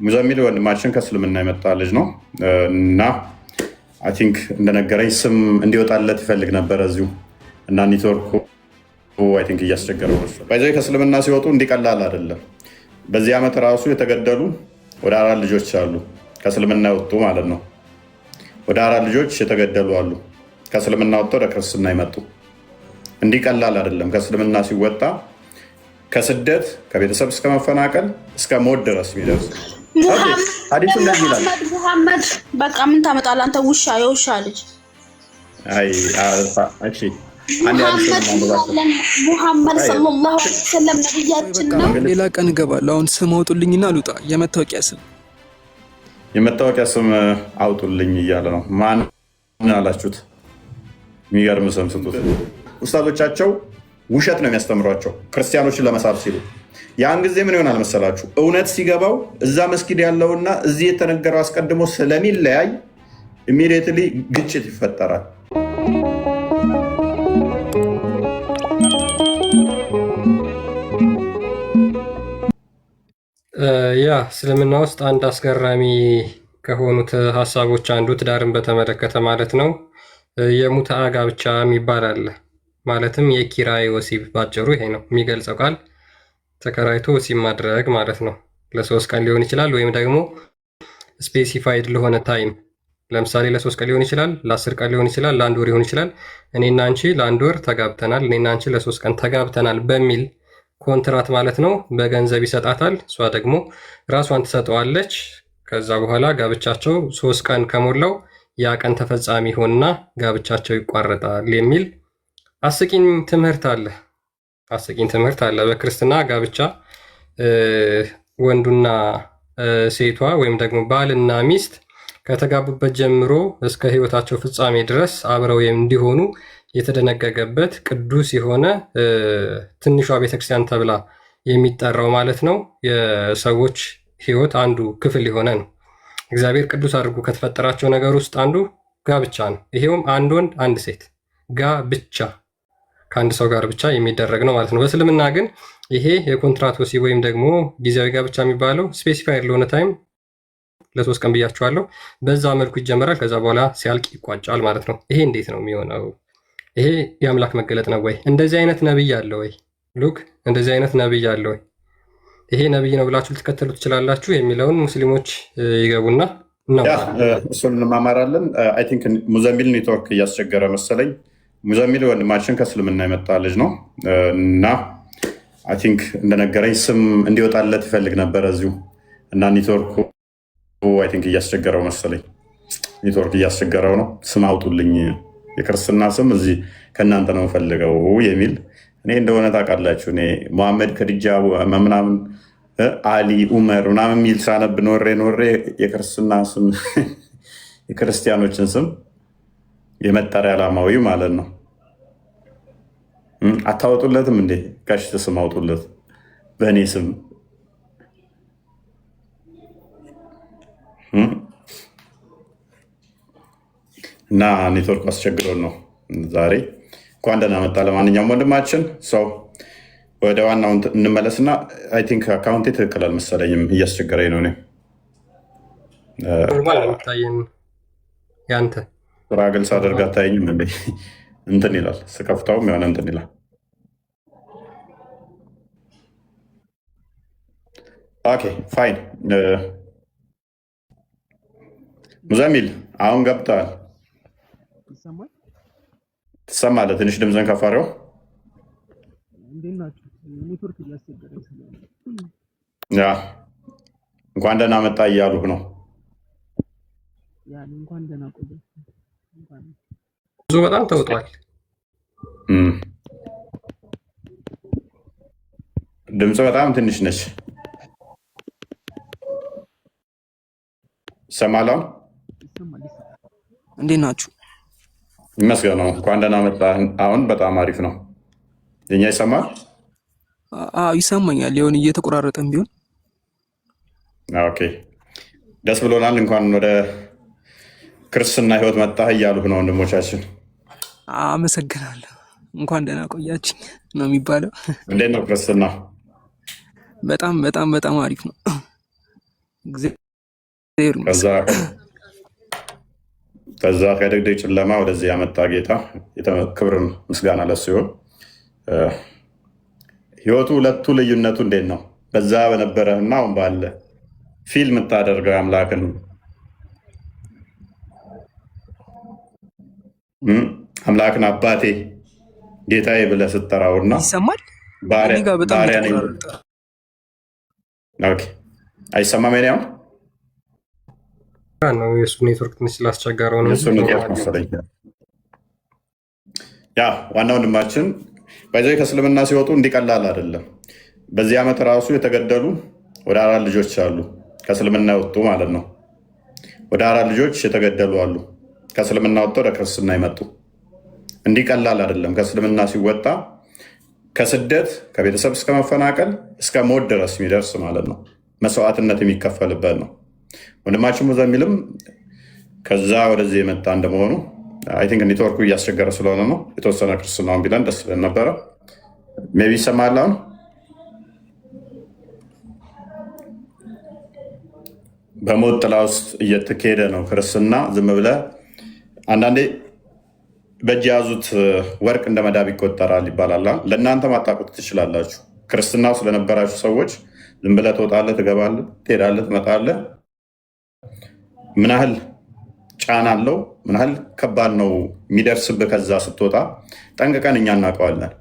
ሙዘሚል ወንድማችን ከእስልምና የመጣ ልጅ ነው እና አይ ቲንክ እንደነገረኝ ስም እንዲወጣለት ይፈልግ ነበር እዚሁ እና ኔትወርኩ አይ ቲንክ እያስቸገረው ነው። ባይዘይ ከእስልምና ሲወጡ እንዲቀላል አይደለም። በዚህ ዓመት ራሱ የተገደሉ ወደ 4 ልጆች አሉ፣ ከእስልምና የወጡ ማለት ነው። ወደ 4 ልጆች የተገደሉ አሉ፣ ከእስልምና ወጥተው ወደ ክርስትና ይመጡ። እንዲቀላል አይደለም። ከእስልምና ሲወጣ ከስደት ከቤተሰብ እስከ መፈናቀል እስከ ሞት ድረስ የሚደርስ ሙሐመድ በቃ ምን ታመጣለህ አንተ ውሻ፣ የውሻ ልጅ። ሙሐመድ ሰለላሁ ዐለይሂ ወሰለም ነብያችን ነው። ሌላ ቀን እገባለሁ። አሁን ስም አውጡልኝና ልውጣ። የመታወቂያ ስም አውጡልኝ እያለ ነው። ማን አላችሁት? የሚገርም ስም ስጡት። ኡስታዞቻቸው ውሸት ነው የሚያስተምሯቸው ክርስቲያኖችን ለመሳብ ሲሉ። ያን ጊዜ ምን ይሆናል መሰላችሁ? እውነት ሲገባው እዛ መስጊድ ያለውና እዚህ የተነገረው አስቀድሞ ስለሚለያይ ኢሚዲየትሊ ግጭት ይፈጠራል። ያ እስልምና ውስጥ አንድ አስገራሚ ከሆኑት ሀሳቦች አንዱ ትዳርን በተመለከተ ማለት ነው የሙትዓ ጋብቻ የሚባል አለ። ማለትም የኪራይ ወሲብ ባጭሩ ይሄ ነው የሚገልጸው ቃል። ተከራይቶ ወሲብ ማድረግ ማለት ነው። ለ3 ቀን ሊሆን ይችላል፣ ወይም ደግሞ ስፔሲፋይድ ለሆነ ታይም፣ ለምሳሌ ለ3 ቀን ሊሆን ይችላል፣ ለ10 ቀን ሊሆን ይችላል፣ ለ1 ወር ሊሆን ይችላል። እኔና አንቺ ለ1 ወር ተጋብተናል፣ እኔና አንቺ ለ3 ቀን ተጋብተናል በሚል ኮንትራት ማለት ነው። በገንዘብ ይሰጣታል፣ እሷ ደግሞ ራሷን ትሰጠዋለች። ከዛ በኋላ ጋብቻቸው 3 ቀን ከሞላው ያ ቀን ተፈጻሚ ሆንና ጋብቻቸው ይቋረጣል የሚል አስቂኝ ትምህርት አለ። በክርስትና ጋብቻ ወንዱና ሴቷ ወይም ደግሞ ባልና ሚስት ከተጋቡበት ጀምሮ እስከ ሕይወታቸው ፍጻሜ ድረስ አብረው እንዲሆኑ የተደነገገበት ቅዱስ የሆነ ትንሿ ቤተክርስቲያን ተብላ የሚጠራው ማለት ነው የሰዎች ሕይወት አንዱ ክፍል የሆነ ነው። እግዚአብሔር ቅዱስ አድርጎ ከተፈጠራቸው ነገር ውስጥ አንዱ ጋብቻ ነው። ይሄውም አንድ ወንድ አንድ ሴት ጋብቻ ከአንድ ሰው ጋር ብቻ የሚደረግ ነው ማለት ነው። በእስልምና ግን ይሄ የኮንትራት ወሲብ ወይም ደግሞ ጊዜያዊ ጋብቻ የሚባለው ስፔሲፋይድ ለሆነ ታይም ለ3 ቀን ብያችኋለሁ፣ በዛ መልኩ ይጀመራል። ከዛ በኋላ ሲያልቅ ይቋጫል ማለት ነው። ይሄ እንዴት ነው የሚሆነው? ይሄ የአምላክ መገለጥ ነው ወይ? እንደዚህ አይነት ነብይ አለ ወይ? ሉክ እንደዚህ አይነት ነብይ አለ ወይ? ይሄ ነብይ ነው ብላችሁ ልትከተሉ ትችላላችሁ የሚለውን ሙስሊሞች ይገቡና ነው እሱን እንማማራለን። አይ ቲንክ ሙዘሚል ኔትወርክ እያስቸገረ መሰለኝ። ሙዘሚል ወንድማችን ከእስልምና የመጣ ልጅ ነው እና አይ ቲንክ እንደነገረኝ ስም እንዲወጣለት ይፈልግ ነበር እዚሁ እና ኔትወርኩ አይ ቲንክ እያስቸገረው መሰለኝ። ኔትወርክ እያስቸገረው ነው። ስም አውጡልኝ፣ የክርስትና ስም እዚህ ከእናንተ ነው ፈልገው የሚል እኔ እንደሆነ ታውቃላችሁ። እኔ መሐመድ ከድጃ ምናምን አሊ ኡመር ምናምን የሚል ሳነብ ኖሬ የክርስትና ስም የክርስቲያኖችን ስም የመጠሪያ ዓላማዊ ማለት ነው። አታወጡለትም እንዴ? ጋሽ ስም አውጡለት በእኔ ስም። እና ኔትወርክ አስቸግሮን ነው ዛሬ። እንኳን ደህና መጣ። ለማንኛውም ወንድማችን ሰው ወደ ዋናው እንመለስና አይ ቲንክ አካውንቴ ትክክል አልመሰለኝም፣ እያስቸገረኝ ነው። እኔ ያንተ ስራ ግልጽ አድርግ አታየኝም እንዴ? እንትን ይላል ስከፍታውም የሆነ እንትን ይላል። ኦኬ ፋይን። ሙዘሚል አሁን ገብተዋል። ትሰማለህ? ትንሽ ድምፅን ከፍ አድርገው። እንኳን ደህና መጣ እያሉህ ነው። ብዙ በጣም ተውጧል። ድምፅ በጣም ትንሽ ነች። ይሰማል? እንዴት ናችሁ? ይመስገን ነው። እንኳን ደህና መጣ። አሁን በጣም አሪፍ ነው። የኛ ይሰማል? ይሰማኛል። የሆነ እየተቆራረጠም ቢሆን ኦኬ፣ ደስ ብሎናል። እንኳን ወደ ክርስትና ህይወት መጣህ እያሉህ ነው ወንድሞቻችን። አመሰግናለሁ። እንኳን ደህና ቆያችኝ ነው የሚባለው። እንዴት ነው ክርስትና? በጣም በጣም በጣም አሪፍ ነው። እግዚአብሔር ይመስገን። ከዛ ከድቅድቅ ጨለማ ወደዚህ ያመጣ ጌታ ክብርን ምስጋና ለሱ ይሁን። ህይወቱ ሁለቱ ልዩነቱ እንዴት ነው? በዛ በነበረህና አሁን ባለ ፊልም የምታደርገው አምላክን አምላክን አባቴ ጌታዬ ብለህ ስትጠራውና ይሰማል። ባሪያ ነኝ አይሰማም? ነው የእሱ ኔትወርክ ትንሽ ስላስቸገረው ነው። ያ ዋና ወንድማችን በዚህ ከእስልምና ሲወጡ እንዲቀላል አይደለም። በዚህ ዓመት ራሱ የተገደሉ ወደ 4 ልጆች አሉ፣ ከእስልምና የወጡ ማለት ነው። ወደ 4 ልጆች የተገደሉ አሉ፣ ከእስልምና ወጥተው ወደ ክርስትና ይመጡ። እንዲቀላል አይደለም። ከእስልምና ሲወጣ ከስደት ከቤተሰብ እስከ መፈናቀል እስከ ሞት ድረስ የሚደርስ ማለት ነው። መስዋዕትነት የሚከፈልበት ነው። ወንድማችን ሙዘሚልም ከዛ ወደዚህ የመጣ እንደመሆኑ አይ ቲንክ ኔትወርኩ እያስቸገረ ስለሆነ ነው የተወሰነ ክርስትናውን ቢለን ደስ ይለን ነበረ። ሜይ ቢ ይሰማል አሁን። በሞት ጥላ ውስጥ እየተካሄደ ነው ክርስትና። ዝም ብለህ አንዳንዴ በእጅ የያዙት ወርቅ እንደ መዳብ ይቆጠራል ይባላል። ለእናንተ ማጣቁት ትችላላችሁ። ክርስትናው ስለነበራችሁ ሰዎች ዝም ብለህ ትወጣለህ፣ ትገባለህ፣ ትሄዳለህ፣ ትመጣለህ። ምን ያህል ጫና አለው፣ ምን ያህል ከባድ ነው የሚደርስብህ ከዛ ስትወጣ ጠንቅቀን እኛ እናውቀዋለን።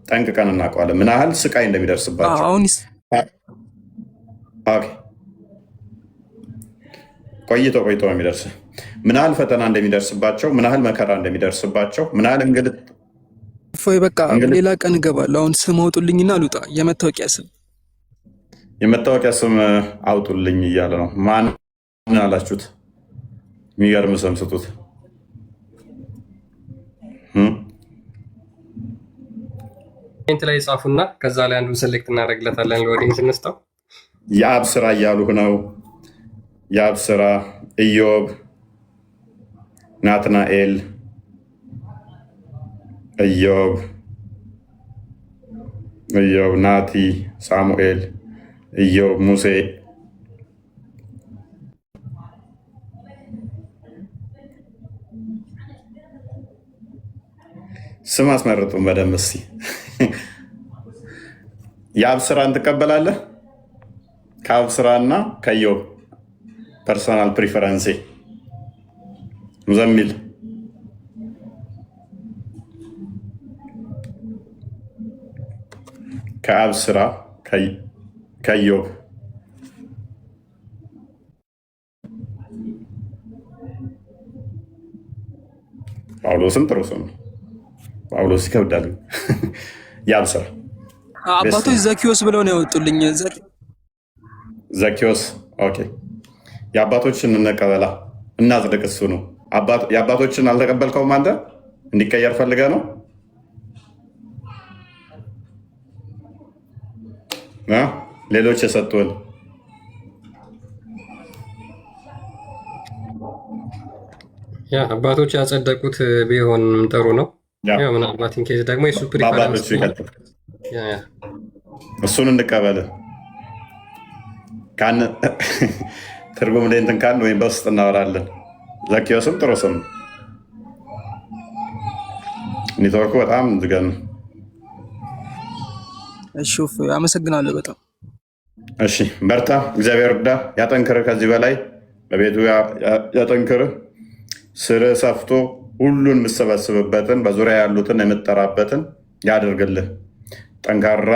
ጠንቅቀን እናውቀዋለን ምን ያህል ስቃይ እንደሚደርስባቸው። ቆይቶ ነው የሚደርስ፣ ምን ያህል ፈተና እንደሚደርስባቸው፣ ምን ያህል መከራ እንደሚደርስባቸው፣ ምን ያህል እንግልት። በቃ ሌላ ቀን እገባለሁ። አሁን ስም አውጡልኝና ልውጣ። የመታወቂያ ስም አውጡልኝ እያለ ነው። ማን አላችሁት? የሚገርም ስም ስጡት። ት ላይ ጻፉና ከዛ ላይ አንዱን ሴሌክት እናደርግለታለን። ለወዲንስ እንስጠው። የአብ ስራ እያሉህ ነው። የአብ ስራ፣ ኢዮብ፣ ናትናኤል፣ ኢዮብ፣ ናቲ፣ ሳሙኤል፣ ኢዮብ፣ ሙሴ፣ ስም አስመርጡን በደንብ እስኪ። የአብ ስራን ትቀበላለህ? ከአብ ስራና ከኢዮብ ፐርሶናል ፕሪፈረንሴ ሙዘሚል ከአብ ስራ ከኢዮብ ጳውሎስም ጥሩ ሰው ነው። ጳውሎስ ይከብዳል። የአብ ስራ አባቶች ዘኪዮስ ብለው ነው ያወጡልኝ። ዘኪዮስ ኦኬ። የአባቶችን እንቀበላ እናጽድቅ። እሱ ነው የአባቶችን አልተቀበልከውም አንተ? እንዲቀየር ፈልገህ ነው? ሌሎች የሰጡን አባቶች ያጸደቁት ቢሆንም ጥሩ ነው። ምናልባት ኢንኬዝ ደግሞ የሱ ፕሪፈረንስ እሱን እንቀበል። ትርጉም ላይ እንትን ካልን ወይም በውስጥ እናወራለን። ዘኪዮስም ጥሩ ስም። ኔትወርኩ በጣም ዝገን። እሺ አመሰግናለሁ በጣም እሺ። በርታ፣ እግዚአብሔር እርዳ፣ ያጠንክርህ። ከዚህ በላይ በቤቱ ያጠንክርህ። ስርህ ሰፍቶ ሁሉን የምሰበስብበትን በዙሪያ ያሉትን የምጠራበትን ያደርግልህ። ጠንካራ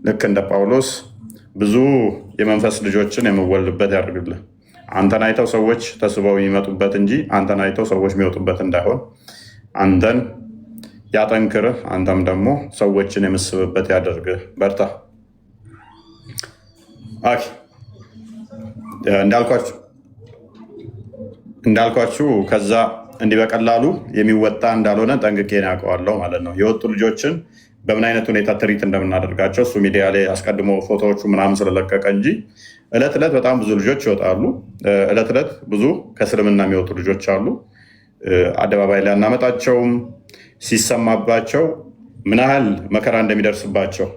ልክ እንደ ጳውሎስ ብዙ የመንፈስ ልጆችን የምወልድበት ያደርግልህ። አንተን አይተው ሰዎች ተስበው የሚመጡበት እንጂ አንተን አይተው ሰዎች የሚወጡበት እንዳይሆን አንተን ያጠንክርህ። አንተም ደግሞ ሰዎችን የምስብበት ያደርግህ። በርታ። እንዳልኳችሁ ከዛ እንዲህ በቀላሉ የሚወጣ እንዳልሆነ ጠንቅቄ ያውቀዋለሁ ማለት ነው። የወጡ ልጆችን በምን አይነት ሁኔታ ትሪት እንደምናደርጋቸው እሱ ሚዲያ ላይ አስቀድሞ ፎቶዎቹ ምናምን ስለለቀቀ እንጂ እለት ዕለት በጣም ብዙ ልጆች ይወጣሉ። እለት ዕለት ብዙ ከእስልምና የሚወጡ ልጆች አሉ። አደባባይ ላይ አናመጣቸውም። ሲሰማባቸው ምን ያህል መከራ እንደሚደርስባቸው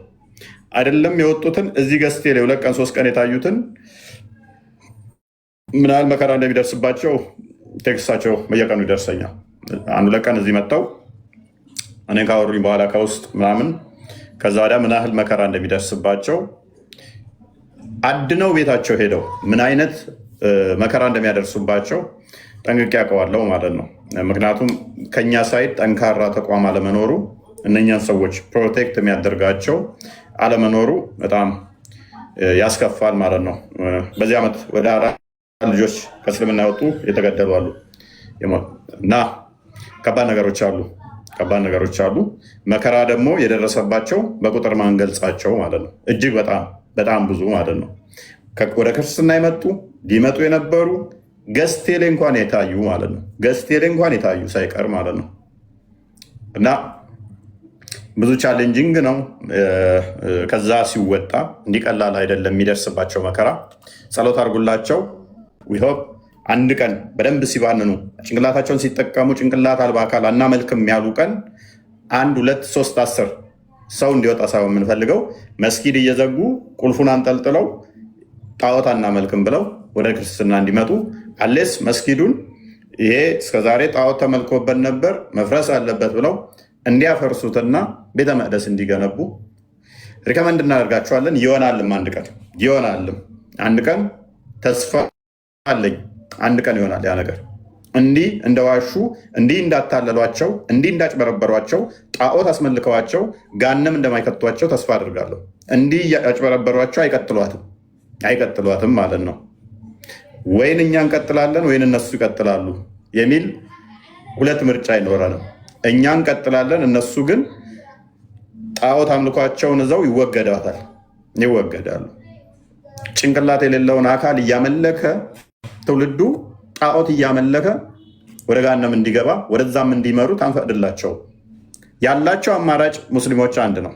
አይደለም የወጡትን እዚህ ገስቴ ላይ 2 ቀን 3 ቀን የታዩትን ምን ያህል መከራ እንደሚደርስባቸው ቴክስታቸው በየቀኑ ይደርሰኛል። አንዱ ለቀን እዚህ መጥተው እኔ ካወሩኝ በኋላ ከውስጥ ምናምን ከዛ ወዲያ ምን ያህል መከራ እንደሚደርስባቸው አድነው ቤታቸው ሄደው ምን አይነት መከራ እንደሚያደርሱባቸው ጠንቅቄ ያውቀዋለሁ ማለት ነው። ምክንያቱም ከኛ ሳይድ ጠንካራ ተቋም አለመኖሩ እነኛን ሰዎች ፕሮቴክት የሚያደርጋቸው አለመኖሩ በጣም ያስከፋል ማለት ነው። በዚህ ዓመት ወደ 4 ልጆች ከእስልምና የወጡ የተገደሉ አሉ እና ከባድ ነገሮች አሉ። መከራ ደግሞ የደረሰባቸው በቁጥር ማንገልጻቸው ማለት ነው። እጅግ በጣም ብዙ ማለት ነው። ወደ ክርስትና የመጡ ሊመጡ የነበሩ ገስቴ ላይ እንኳን የታዩ ማለት ነው። ገስቴ ላይ እንኳን የታዩ ሳይቀር ማለት ነው እና ብዙ ቻሌንጂንግ ነው። ከዛ ሲወጣ እንዲቀላል አይደለም የሚደርስባቸው መከራ። ጸሎት አድርጉላቸው። ሆፕ አንድ ቀን በደንብ ሲባንኑ ጭንቅላታቸውን ሲጠቀሙ ጭንቅላት አልባ አካል አናመልክም ያሉ ቀን 1 2 3 10 ሰው እንዲወጣ ሳይሆን የምንፈልገው መስጊድ እየዘጉ ቁልፉን አንጠልጥለው ጣዖት አናመልክም ብለው ወደ ክርስትና እንዲመጡ አሌስ መስጊዱን ይሄ እስከዛሬ ጣዖት ተመልኮበት ነበር መፍረስ አለበት ብለው እንዲያፈርሱትና ቤተ መቅደስ እንዲገነቡ ሪከመንድ እናደርጋቸዋለን። ይሆናልም አንድ ቀን ተስፋ አለኝ። አንድ ቀን ይሆናል ያ ነገር። እንዲህ እንደዋሹ እንዲህ እንዳታለሏቸው እንዲህ እንዳጭበረበሯቸው ጣዖት አስመልከዋቸው ጋንም እንደማይከቷቸው ተስፋ አድርጋለሁ። እንዲህ ያጭበረበሯቸው አይቀጥሏትም ማለት ነው። ወይን እኛ እንቀጥላለን ወይን እነሱ ይቀጥላሉ የሚል 2 ምርጫ አይኖረንም። እኛ እንቀጥላለን፣ እነሱ ግን ጣዖት አምልኳቸውን እዛው ይወገዳሉ። ጭንቅላት የሌለውን አካል እያመለከ ትውልዱ ጣዖት እያመለከ ወደ ገሃነም እንዲገባ ወደዛም እንዲመሩት አንፈቅድላቸው። ያላቸው አማራጭ ሙስሊሞች አንድ ነው።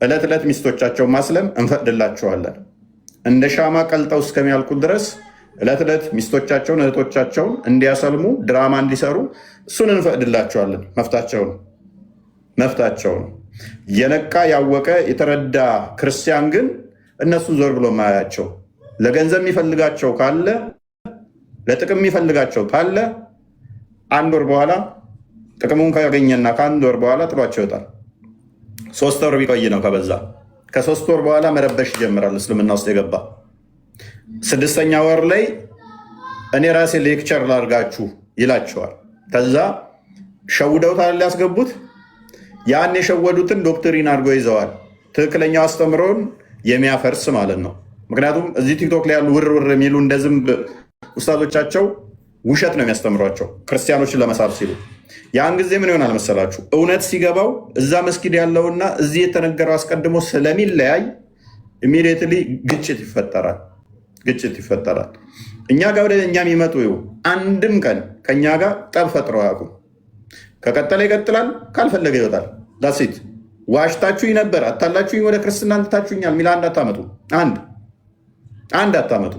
ዕለት ዕለት ሚስቶቻቸው ማስለም እንፈቅድላቸዋለን። እንደ ሻማ ቀልጠው እስከሚያልቁ ድረስ ዕለት ዕለት ሚስቶቻቸውን እህቶቻቸውን እንዲያሰልሙ ድራማ እንዲሰሩ እሱን እንፈቅድላቸዋለን። መፍታቸው ነው። የነቃ ያወቀ የተረዳ ክርስቲያን ግን እነሱን ዞር ብሎ ማያቸው። ለገንዘብ የሚፈልጋቸው ካለ ለጥቅም የሚፈልጋቸው ካለ 1 ወር በኋላ ጥቅሙን ካገኘና ከ1 ወር በኋላ ጥሏቸው ይወጣል። 3 ወር ቢቆይ ነው ከበዛ። ከ3 ወር በኋላ መረበሽ ይጀምራል። እስልምና ውስጥ የገባ 6ኛ ወር ላይ እኔ ራሴ ሌክቸር ላርጋችሁ ይላቸዋል። ከዛ ሸውደውታል ሊያስገቡት። ያን የሸወዱትን ዶክትሪን አድርገው ይዘዋል። ትክክለኛው አስተምሮን የሚያፈርስ ማለት ነው። ምክንያቱም እዚህ ቲክቶክ ላይ ያሉ ውርውር የሚሉ እንደ ዝንብ ኡስታዞቻቸው ውሸት ነው የሚያስተምሯቸው ክርስቲያኖችን ለመሳብ ሲሉ። ያን ጊዜ ምን ይሆናል መሰላችሁ? እውነት ሲገባው እዛ መስጊድ ያለውና እዚህ የተነገረው አስቀድሞ ስለሚለያይ ኢሚዲየትሊ ግጭት ይፈጠራል። እኛ ጋር ወደ እኛ የሚመጡ አንድም ቀን ከእኛ ጋር ጠብ ፈጥረው አያውቁም። ከቀጠለ ይቀጥላል፣ ካልፈለገ ይወጣል። ዳሴት ዋሽታችሁኝ ነበር አታላችሁኝ ወደ ክርስትና አንትታችሁኛል ሚል አንድ አታመጡ።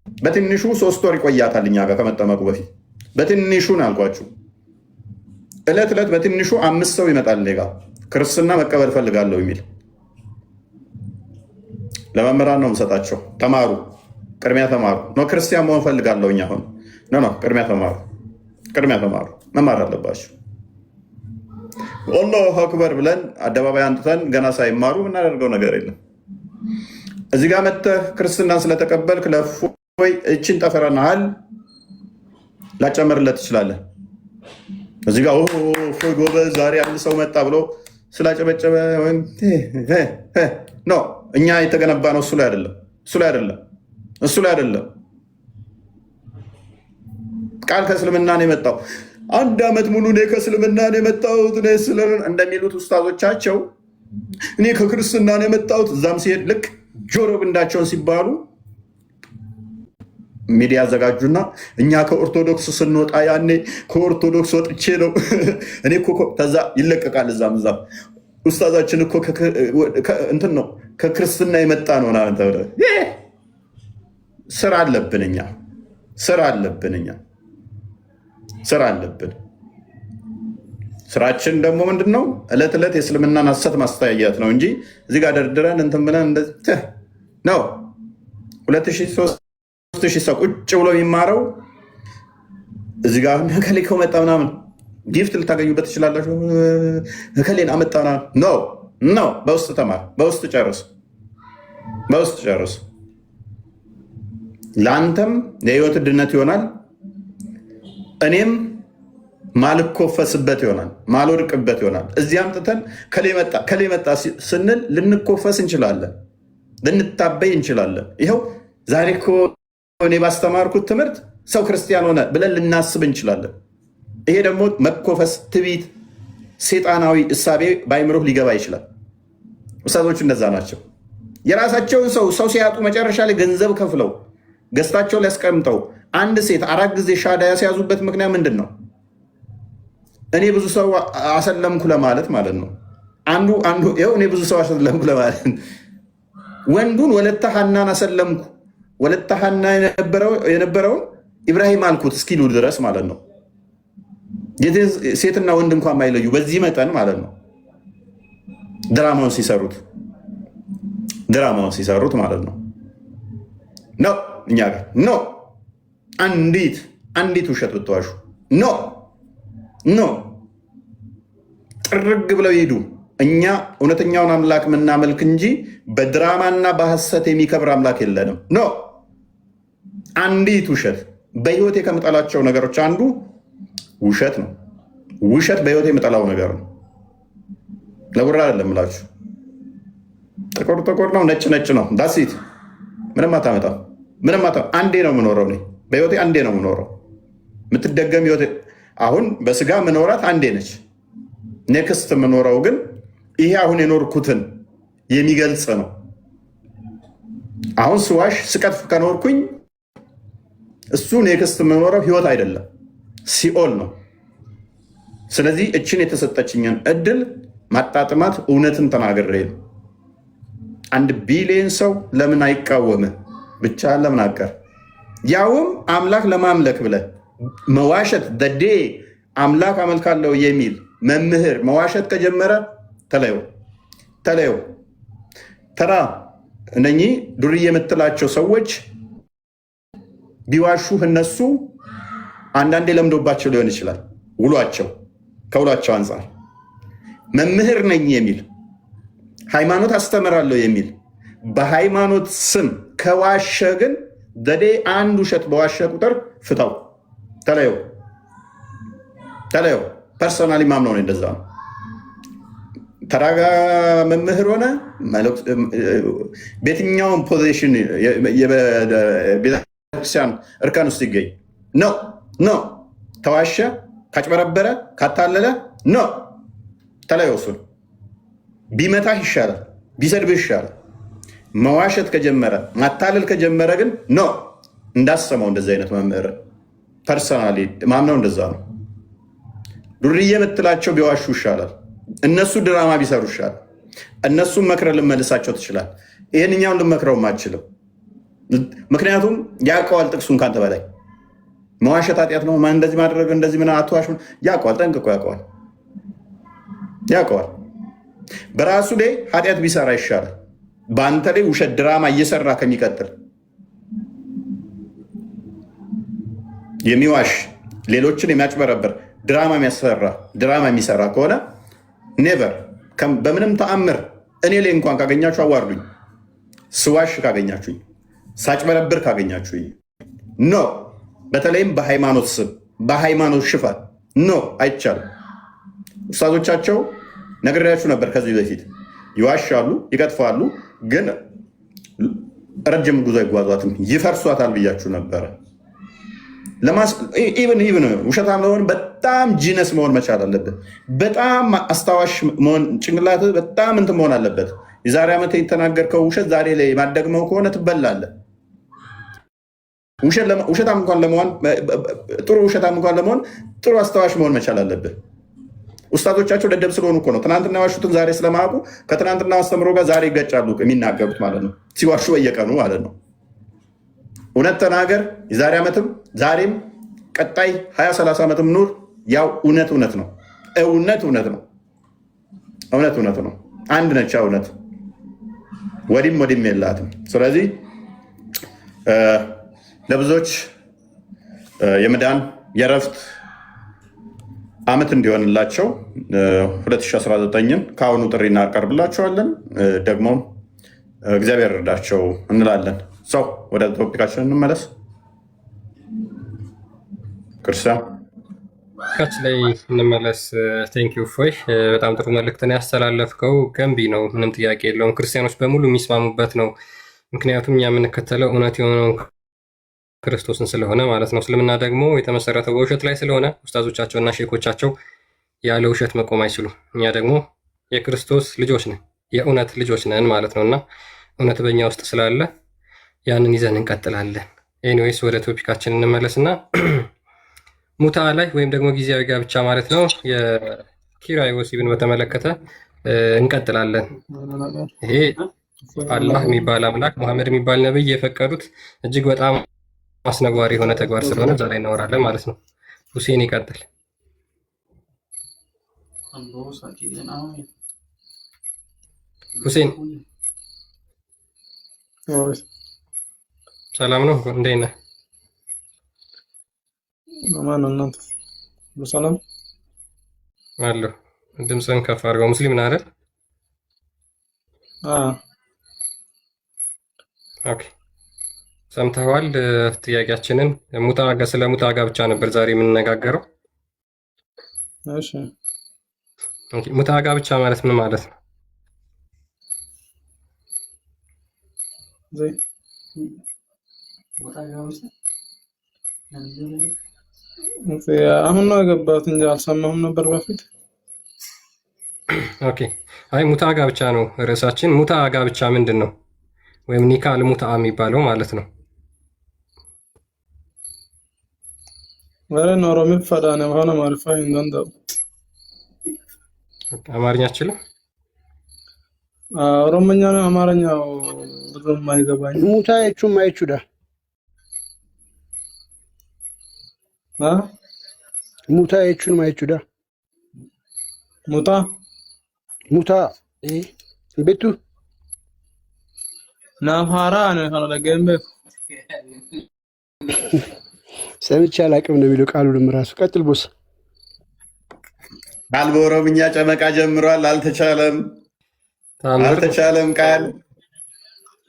በትንሹ 3 ወር ይቆያታል እኛ ጋር ከመጠመቁ በፊት በትንሹ አልኳችሁ። ዕለት በትንሹ 5 ሰው ይመጣል እኔ ጋር ክርስትና መቀበል ፈልጋለሁ የሚል ለመምህራን ነው የምሰጣቸው። ተማሩ፣ ቅድሚያ ተማሩ። ክርስቲያን መሆን ፈልጋለሁ እኛ አሁን ቅድሚያ ተማሩ፣ መማር አለባቸው። አላሁ አክበር ብለን አደባባይ አንጥተን ገና ሳይማሩ የምናደርገው ነገር የለም። እዚህ ጋር መጥተህ ክርስትናን ስለተቀበልክ ለፎይ እችን ጠፈረናሃል ላጨመርለት ትችላለህ። እዚህ ጋር ፎይ ጎበዝ ዛሬ አንድ ሰው መጣ ብሎ ስላጨበጨበ ነው። እኛ የተገነባ ነው እሱ ላይ አይደለም። ቃል ከእስልምና ነው የመጣው። 1 ዓመት ሙሉ እኔ ከእስልምና ነው የመጣሁት እንደሚሉት ኡስታዞቻቸው እኔ ከክርስትና ነው የመጣሁት። እዛም ሲሄድ ልክ ጆሮ ግንዳቸውን ሲባሉ ሚዲያ አዘጋጁና እኛ ከኦርቶዶክስ ስንወጣ ያኔ ከኦርቶዶክስ ወጥቼ ነው እኔ ከዛ ይለቀቃል። እዛም ኡስታዛችን እኮ እንትን ነው ከክርስትና የመጣ ነው። ስራ አለብን። ስራችን ደግሞ ምንድን ነው? ዕለት ዕለት የእስልምናን ሐሰት ማስተያየት ነው እንጂ እዚህ ጋር ደርድረን እንትን ብለን እንደዚህ ነው። 2003 ሺህ ሰው ቁጭ ብሎ የሚማረው እዚህ ጋር እከሌ ከመጣ ምናምን ጊፍት ልታገኙበት ትችላላችሁ። እከሌን አመጣ ኖ በውስጥ ተማር፣ በውስጥ ጨርስ። ለአንተም የህይወት ድነት ይሆናል። እኔም ማልኮፈስበት ይሆናል፣ ማልወድቅበት ይሆናል። እዚህ አምጥተን ከሌ መጣ ስንል ልንኮፈስ እንችላለን፣ ልንታበይ እንችላለን። ይኸው ዛሬ እኮ እኔ ባስተማርኩት ትምህርት ሰው ክርስቲያን ሆነ ብለን ልናስብ እንችላለን። ይሄ ደግሞ መኮፈስ፣ ትዕቢት፣ ሴጣናዊ እሳቤ በአይምሮህ ሊገባ ይችላል። ኡስታዞቹ እንደዛ ናቸው። የራሳቸውን ሰው ሲያጡ መጨረሻ ላይ ገንዘብ ከፍለው ገዝታቸው ሊያስቀምጠው አንድ ሴት 4 ጊዜ ሻዳ ያስያዙበት ምክንያት ምንድን ነው? እኔ ብዙ ሰው አሰለምኩ ለማለት ማለት ነው። አንዱ ይኸው እኔ ብዙ ሰው አሰለምኩ ለማለት ወንዱን ወለተ ሐናን አሰለምኩ፣ ወለተ ሐና የነበረውን ኢብራሂም አልኩት እስኪሉ ድረስ ማለት ነው። ሴትና ወንድ እንኳን ማይለዩ በዚህ መጠን ማለት ነው። ድራማውን ሲሰሩት ማለት ነው። እኛ ጋር አንዲት ውሸት ብትዋሹ ጥርግ ብለው ይሄዱ። እኛ እውነተኛውን አምላክ የምናመልክ እንጂ በድራማና በሐሰት የሚከብር አምላክ የለንም። አንዲት ውሸት በህይወቴ ከምጠላቸው ነገሮች አንዱ ውሸት ነው። ውሸት በህይወቴ የምጠላው ነገር ነው። ለጉራ አይደለም እላችሁ። ጥቁር ነው፣ ነጭ ነው። ዳሲት ምንም አታመጣም። አንዴ ነው የምኖረው። በህይወቴ አንዴ ነው የምኖረው። የምትደገም ህይወቴ አሁን በስጋ መኖራት አንዴ ነች። ኔክስት የምኖረው ግን ይሄ አሁን የኖርኩትን የሚገልጽ ነው። አሁን ስዋሽ ስቀጥፍ ከኖርኩኝ እሱ ኔክስት የምኖረው ህይወት አይደለም፣ ሲኦል ነው። ስለዚህ እችን የተሰጠችኝን እድል ማጣጥማት እውነትን ተናግሬ ነው። 1 ቢሊዮን ሰው ለምን አይቃወምህ? ብቻ ለምን አቀር? ያውም አምላክ ለማምለክ ብለህ መዋሸት ደዴ አምላክ አመልካለሁ የሚል መምህር መዋሸት ከጀመረ ተለየው። ተራ እነኚህ ዱርዬ የምትላቸው ሰዎች ቢዋሹህ እነሱ አንዳንዴ ለምዶባቸው ሊሆን ይችላል። ከውሏቸው አንጻር መምህር ነኝ የሚል ሃይማኖት አስተምራለሁ የሚል በሃይማኖት ስም ከዋሸ ግን ዘዴ አንድ ውሸት በዋሸ ቁጥር ፍታው፣ ተለየው። ፐርሶናሊ ማምነው ነው እንደዛ ነው። ተራጋ መምህር ሆነ በየትኛውም ፖዚሽን የቤተክርስቲያን እርካን ውስጥ ይገኝ ነው። ተዋሸ፣ ካጭበረበረ፣ ካታለለ ተለየው። እሱን ቢመታህ ይሻላል፣ ቢሰድብህ ይሻላል። መዋሸት ከጀመረ ማታለል ከጀመረ ግን እንዳሰማው እንደዚህ አይነት መምህር ፐርሰናሊ ማምነው እንደዛ ነው። ዱርዬ የምትላቸው ቢዋሹ ይሻላል። እነሱ ድራማ ቢሰሩ ይሻላል። እነሱም መክረ ልመልሳቸው ትችላል። ይህንኛውን ልመክረውም አልችልም። ምክንያቱም ያውቀዋል ጥቅሱን ካንተ በላይ መዋሸት ኃጢአት ነው። እንደዚህ ማድረግ እንደዚህ ምን አትዋሽ ያውቀዋል፣ ጠንቅቆ ያውቀዋል። በራሱ ላይ ኃጢአት ቢሰራ ይሻላል በአንተ ላይ ውሸት ድራማ እየሰራ ከሚቀጥል። የሚዋሽ ሌሎችን የሚያጭበረበር ድራማ የሚሰራ ከሆነ ኔቨር በምንም ተአምር እኔ ላይ እንኳን ካገኛችሁ አዋርዱኝ። ስዋሽ ካገኛችሁኝ፣ ሳጭበረብር ካገኛችሁኝ በተለይም በሃይማኖት ስም በሃይማኖት ሽፋን አይቻልም። ኡስታዞቻቸው ነግሬያችሁ ነበር ከዚህ በፊት ይዋሻሉ፣ ይቀጥፋሉ፣ ግን ረጅም ጉዞ አይጓዟትም፣ ይፈርሷታል ብያችሁ ነበረ። ኢቨን ውሸታም ለሆን በጣም ጂነስ መሆን መቻል አለበት። በጣም አስታዋሽ መሆን ጭንቅላት በጣም እንትን መሆን አለበት። የዛሬ ዓመት የተናገርከው ውሸት ዛሬ ላይ ማደግመው ከሆነ ትበላለህ። ውሸታም እንኳን ለመሆን ጥሩ አስታዋሽ መሆን መቻል አለብህ። ኡስታዞቻቸው ደደብ ስለሆኑ እኮ ነው። ትናንትና ዋሹትን ዛሬ ስለማያውቁ ከትናንትና አስተምሮ ጋር ዛሬ ይገጫሉ የሚናገሩት ማለት ነው። ሲዋሹ በየቀኑ ማለት ነው። እውነት ተናገር። የዛሬ ዓመትም ዛሬም ቀጣይ 20-30 ዓመትም ኑር። ያው እውነት ነው። እውነት ነው። አንድ ነች እውነት፣ ወዲም የላትም። ስለዚህ ለብዙዎች የመዳን የረፍት ዓመት እንዲሆንላቸው 2019ን ከአሁኑ ጥሪ እናቀርብላቸዋለን። ደግሞ እግዚአብሔር እርዳቸው እንላለን። ሰው ወደ ቶፒካችን እንመለስ። ክርስቲያን ካች ላይ እንመለስ። ቴንኪዩ ፎይ፣ በጣም ጥሩ መልእክትን ያስተላለፍከው ገንቢ ነው፣ ምንም ጥያቄ የለውም። ክርስቲያኖች በሙሉ የሚስማሙበት ነው። ምክንያቱም እኛ የምንከተለው እውነት የሆነውን ክርስቶስን ስለሆነ ማለት ነው። እስልምና ደግሞ የተመሰረተው በውሸት ላይ ስለሆነ ኡስታዞቻቸውና ሼኮቻቸው ያለ ውሸት መቆም አይችሉም። እኛ ደግሞ የክርስቶስ ልጆች ነን፣ የእውነት ልጆች ነን ማለት ነው እና እውነት በእኛ ውስጥ ስላለ ያንን ይዘን እንቀጥላለን። ኤኒዌይስ ወደ ቶፒካችን እንመለስና ሙታ ላይ ወይም ደግሞ ጊዜያዊ ጋብቻ ማለት ነው የኪራይ ወሲብን በተመለከተ እንቀጥላለን። ይሄ አላህ የሚባል አምላክ መሐመድ የሚባል ነብይ የፈቀዱት እጅግ በጣም አስነዋሪ የሆነ ተግባር ስለሆነ እዛ ላይ እናወራለን ማለት ነው። ሁሴን ይቀጥል። ሁሴን ሰላም ነው? እንዴት ነህ? እናንተ ሰላም አለሁ። ድምፅህን ከፍ አድርገው። ሙስሊም ነህ አይደል? ኦኬ፣ ሰምተዋል ጥያቄያችንን። ስለ ሙታ ጋብቻ ነበር ዛሬ የምንነጋገረው። እሺ፣ ሙታ ጋብቻ ማለት ምን ማለት ነው? አሁን ነው የገባሁት እንጂ አልሰማሁም ነበር በፊት። ኦኬ፣ አይ ሙታ ጋብቻ ነው ርዕሳችን። ሙታ ጋብቻ ምንድን ነው? ወይም ኒካ ልሙታ የሚባለው ማለት ነው። ወረ ኖሮ ምፈዳነ ሆነ ማርፋ እንደው አማርኛ አችልም። ኦሮሞኛ ነው አማርኛው ብዙም አይገባኝ። ሙታ የቹም አይቹዳ ሙታ የቹን ማይቹዳ ሙታ ቤቱ ናፋራ ነው ካለ ገምበ ሰምቼ አላውቅም ነው የሚለው ቃሉንም ራሱ። ቀጥል ቦስ። ቃል በኦሮምኛ ጨመቃ ጀምሯል። አልተቻለም ቃል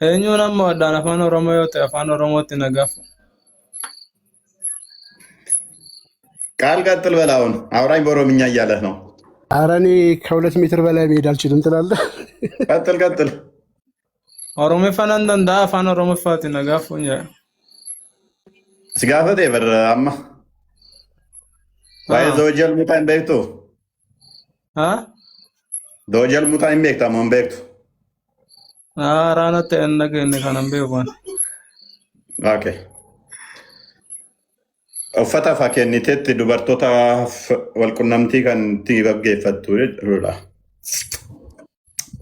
እኛውንም ወዳና አፋን ኦሮሞ ይወጣ አፋን ኦሮሞት ነጋፍ ቃል ቀጥል በላውን አውራኝ በኦሮምኛ እያለህ ነው። ኧረ እኔ ከ2 ሜትር በላይ መሄድ አልችልም ትላለህ። ቀጥል ኦሮሞ ፈናን እንዳ አፋን ኦሮሞ ፋት ነጋፉኛ ስጋፈት ይበር አማ ባይ ዘወጀል ሙታን በይቶ ዘወጀል ሙታን በይታ ማን በይቶ ራናተ እነገ ከነም በይዋን ኦኬ uffata fakkeenniteetti dubartoota walqunnamtii kan itti gaggeeffattu jechuudha.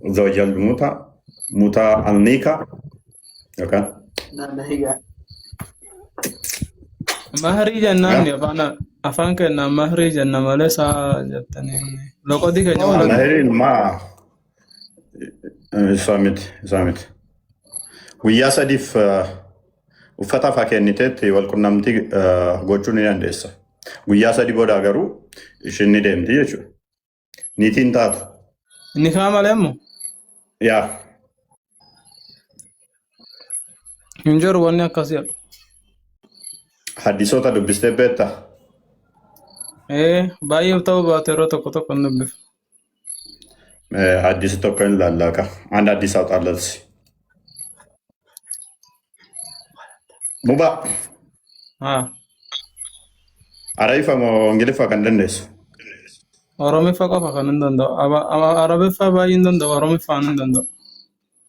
Zawjal mutaa alniika yookaan mahrii jennaan afaan kennaan mahrii jenna malee saa jettanii loqoti keenya mahriin maa isaa miti guyyaa sadiif uffata fakkeenniteetti walqunnamtii gochuun ni dandeessa. Guyyaa sadii booda garuu isheen ni deemti jechuudha. Niitiin taatu. Inni kaa malee immoo? Yaa. Hin jiru wanni akkasii jedhu. Haddisoota dubbistee beektaa? Baay'ee ta'uu baate yeroo tokko hin dubbifu. Haddisi tokko hin laallaaqa. Aan haddisa xaallatsi. Muba. Arabiffa moo Ingiliffa kan dandeessu? Oromiffa qofa kan hin danda'u. Arabiffa baay'ee hin danda'u. Oromiffa hin danda'u.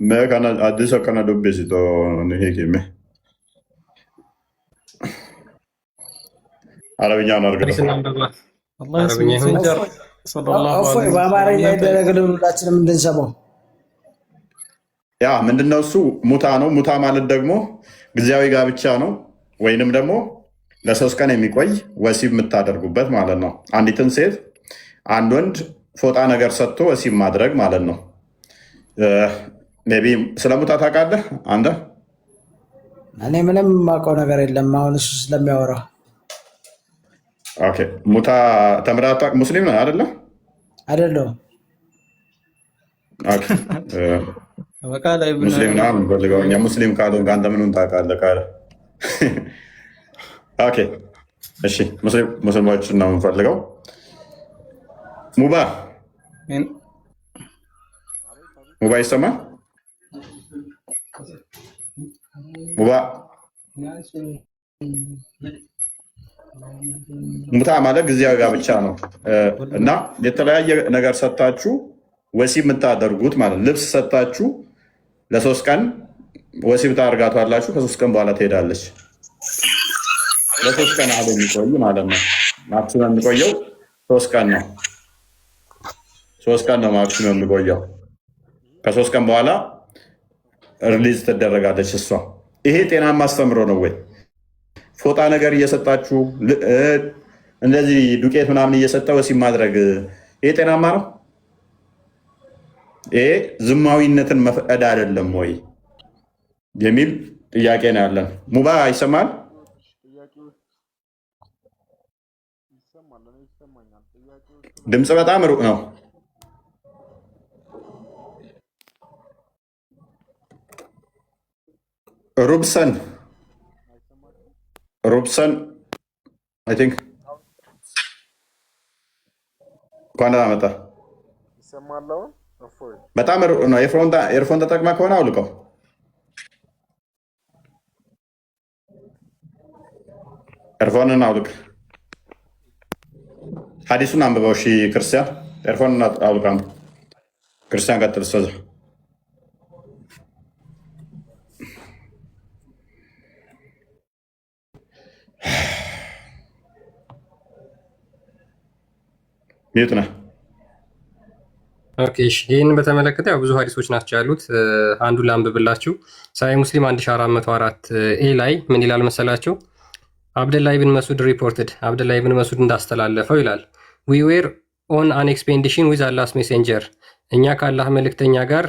Mee kana addisa kana dubbisitu ni hiikime. Arabኛውን አድርገው። አላህ ይስሚን ጀር ሰለላሁ ዐለይሂ በአማርኛ ይደረግልን ሁላችንም እንድንሰማው። ያ ምንድነው እሱ? ሙታ ነው። ሙታ ማለት ደግሞ ጊዜያዊ ጋብቻ ነው፣ ወይንም ደግሞ ለ3 ቀን የሚቆይ ወሲብ የምታደርጉበት ማለት ነው። አንዲትን ሴት አንድ ወንድ ፎጣ ነገር ሰጥቶ ወሲብ ማድረግ ማለት ነው። ሜይ ቢ ስለ ሙታ ታውቃለህ አንተ? እኔ ምንም የማውቀው ነገር የለም። አሁን እሱ ስለሚያወራ ኦኬ። ሙታ ተምራታ ሙስሊም ነው አይደለ? አይደለሁም። ኦኬ በቃ ላይ ሙስሊም ነው የምንፈልገው እኛ። ሙስሊም ካልሆንክ አንተ ምኑን ታውቃለህ ካለ ኦኬ እሺ፣ ሙስሊሞችን ነው የምንፈልገው። ሙባ ይሰማል? ሙባ ሙታ ማለት ጊዜያዊ ጋብቻ ነው እና የተለያየ ነገር ሰጥታችሁ ወሲብ የምታደርጉት ማለት ልብስ ሰጥታችሁ ለ3 ቀን ወሲብ ታደርጋቷላችሁ። ከ3 ቀን በኋላ ትሄዳለች። ለ3 ቀን አለ የሚቆይ ማለት ነው። ማክሲመም የሚቆየው 3 ቀን ነው። 3 ቀን ነው ማክሲመም የሚቆየው። ከ3 ቀን በኋላ ሪሊዝ ትደረጋለች እሷ። ይሄ ጤናማ አስተምሮ ነው ወይ? ፎጣ ነገር እየሰጣችሁ እንደዚህ ዱቄት ምናምን እየሰጠ ወሲብ ማድረግ ይሄ ጤናማ ነው? ይሄ ዝማዊነትን መፍቀድ አይደለም ወይ የሚል ጥያቄ ነው ያለን። ሙባ ይሰማል? ድምፅ በጣም ሩቅ ነው። ሩብሰን አይ ቲንክ እንኳን ደህና መጣ። በጣም ሩቅ ነው። ኤርፎን ተጠቅማ ከሆነ አውልቀው። ኤርፎንን አውልቅ። ሀዲሱን አንብበው። እሺ ክርስቲያን ኤርፎንን አውልቃ። ክርስቲያን ቀጥል። እስተዛ ሚዩት ነህ። ኦኬ እሺ፣ ይህንን በተመለከተ ያው ብዙ ሀዲሶች ናቸው ያሉት። አንዱ ላንብብላችሁ። ሳሂህ ሙስሊም 1404 ኤ ላይ ምን ይላል መሰላችሁ? አብደላህ ኢብን መስዑድ ሪፖርትድ፣ አብደላህ ኢብን መስዑድ እንዳስተላለፈው ይላል። ዊ ዌር ኦን አን ኤክስፔዲሽን ዊዝ አላህስ ሜሴንጀር፣ እኛ ከአላህ መልእክተኛ ጋር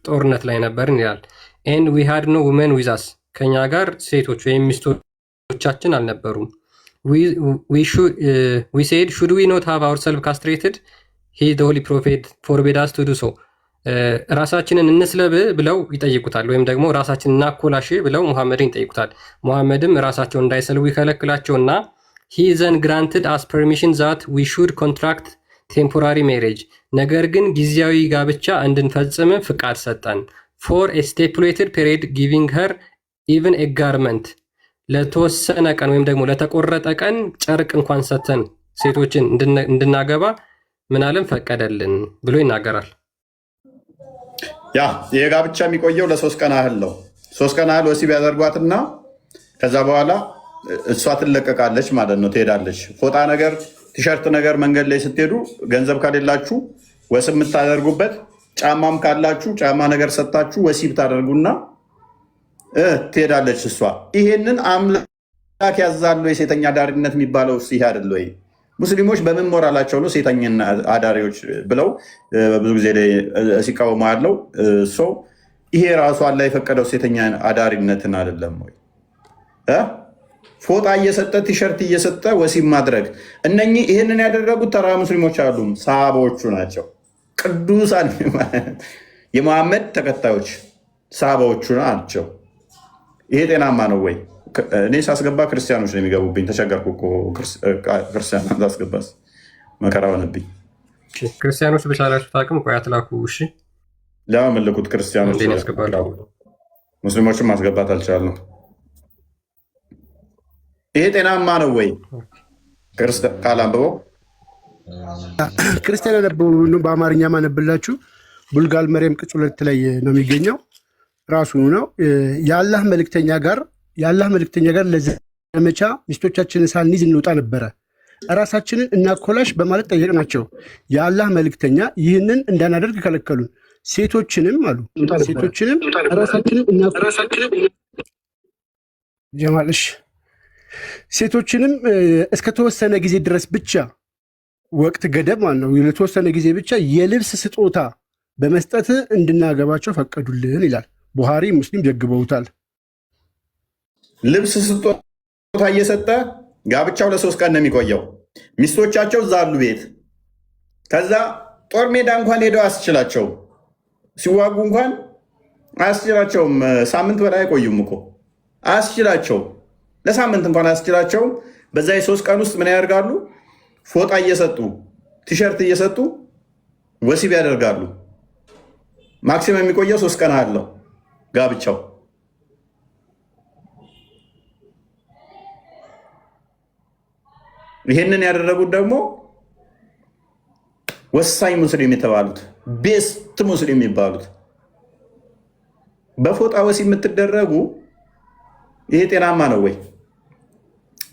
ጦርነት ላይ ነበርን ይላል። ኤንድ ዊ ሃድ ኖ ውመን ዊዝ አስ፣ ከኛ ጋር ሴቶች ወይም ሚስቶቻችን አልነበሩም። ዊ ሴድ ሹድ ዊ ኖት ሃቭ አወር ሰልፍ ካስትሬትድ ሂ ዘ ሆሊ ፕሮፌት ፎርቤድ አስ ቱ ዱ ሶ፣ ራሳችንን እንስለብ ብለው ይጠይቁታል። ወይም ደግሞ ራሳችንን እናኮላሽ ብለው ሙሐመድን ይጠይቁታል። ሙሐመድም ራሳቸውን እንዳይሰልቡ ይከለክላቸውና ሂ ዘን ግራንትድ አስ ፐርሚሽን ዛት ዊ ሹድ ኮንትራክት ቴምፖራሪ ሜሬጅ፣ ነገር ግን ጊዜያዊ ጋብቻ እንድንፈጽም ፍቃድ ሰጠን። ፎር ኤ ስቴፑሌትድ ፔሪድ ጊቪንግ ሄር ኢቨን ኤ ጋርመንት፣ ለተወሰነ ቀን ወይም ደግሞ ለተቆረጠ ቀን ጨርቅ እንኳን ሰተን ሴቶችን እንድናገባ ምናለም ፈቀደልን ብሎ ይናገራል። ያ የጋብቻ የሚቆየው ለ3 ቀን ያህል ነው። 3 ቀን ያህል ወሲብ ያደርጓትና ከዛ በኋላ እሷ ትለቀቃለች ማለት ነው፣ ትሄዳለች። ፎጣ ነገር፣ ቲሸርት ነገር መንገድ ላይ ስትሄዱ ገንዘብ ከሌላችሁ ወሲብ የምታደርጉበት ጫማም ካላችሁ ጫማ ነገር ሰጥታችሁ ወሲብ ታደርጉና ትሄዳለች እሷ። ይሄንን አምላክ ያዛሉ። የሴተኛ አዳሪነት የሚባለው ይሄ አይደለ ወይ? ሙስሊሞች በምን ሞራላቸው ነው ሴተኛ አዳሪዎች ብለው ብዙ ጊዜ ሲቃወሙ ያለው ሰው? ይሄ ራሱ አላህ የፈቀደው ሴተኛ አዳሪነትን አይደለም ወይ? ፎጣ እየሰጠ ቲሸርት እየሰጠ ወሲብ ማድረግ፣ እነኚህ ይህንን ያደረጉት ተራ ሙስሊሞች አሉ፣ ሰሃባዎቹ ናቸው። ቅዱሳን የመሐመድ ተከታዮች ሰሃባዎቹ ናቸው። ይሄ ጤናማ ነው ወይ? እኔ ሳስገባ ክርስቲያኖች ነው የሚገቡብኝ። ተቸገርኩ እኮ ክርስቲያን ሳስገባስ መከራ ሆነብኝ። ክርስቲያኖች በቻላችሁት አቅም ቆይ አትላኩ። እሺ ለመልኩት ክርስቲያኖች ሙስሊሞችን ማስገባት አልቻልንም። ይሄ ጤናማ ነው ወይ? ካላንብበው ክርስቲያን ያነበቡ በአማርኛ ማነብላችሁ ቡልጋል መሪየም ቅጽ 2 ላይ ነው የሚገኘው። ራሱ ነው የአላህ መልእክተኛ ጋር ለዘመቻ ሚስቶቻችንን ሳንይዝ እንውጣ ነበረ፣ ራሳችንን እናኮላሽ በማለት ጠየቅናቸው። የአላህ መልእክተኛ ይህንን እንዳናደርግ ከለከሉን። ሴቶችንም አሉ ጀማልሽ ሴቶችንም እስከተወሰነ ጊዜ ድረስ ብቻ ወቅት ገደብ ማለት ነው፣ ለተወሰነ ጊዜ ብቻ የልብስ ስጦታ በመስጠት እንድናገባቸው ፈቀዱልን ይላል። ቡሃሪ ሙስሊም ዘግበውታል። ልብስ ስጦታ እየሰጠ ጋብቻው ለ3 ቀን ነው የሚቆየው። ሚስቶቻቸው እዛ አሉ ቤት። ከዛ ጦር ሜዳ እንኳን ሄደው አያስችላቸው፣ ሲዋጉ እንኳን አያስችላቸውም። ሳምንት በላይ አይቆዩም እኮ አያስችላቸው፣ ለሳምንት እንኳን አያስችላቸው። በዛ የ3 ቀን ውስጥ ምን ያደርጋሉ? ፎጣ እየሰጡ ቲሸርት እየሰጡ ወሲብ ያደርጋሉ። ማክሲመም የሚቆየው 3 ቀን አለው ጋብቻው። ይሄንን ያደረጉት ደግሞ ወሳኝ ሙስሊም የተባሉት ቤስት ሙስሊም የሚባሉት በፎጣ ወሲብ የምትደረጉ ይሄ ጤናማ ነው ወይ?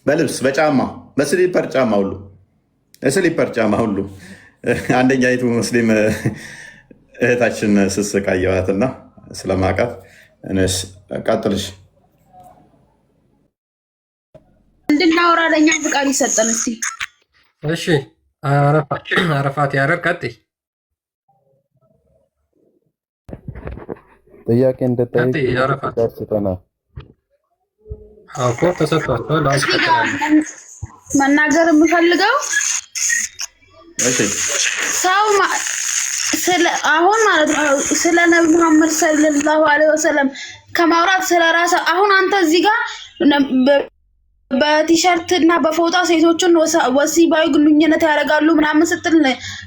በልብስ በጫማ በስሊፐር ጫማ ሁሉ ስሊፐር ጫማ ሁሉ አንደኛይቱ ሙስሊም እህታችን ስስቃየዋትና ስለማውቃት እነስ ቀጥልሽ እንድናወራ ለኛ ፍቃድ ይሰጠን እስቲ። እሺ አረፋት ያረር ቀጥይ። ጥያቄ እንደጠይቅ ስጠና አውቆ ተሰጥቷል። መናገር የምፈልገው ሰው አሁን ማለት ነው ስለ ነብዩ መሐመድ ሰለላሁ ዐለይሂ ወሰለም ከማውራት ስለ ራስ አሁን አንተ እዚህ ጋር በቲሸርት እና በፎጣ ሴቶችን ወሲባዊ ግንኙነት ያደርጋሉ ምናምን ስትል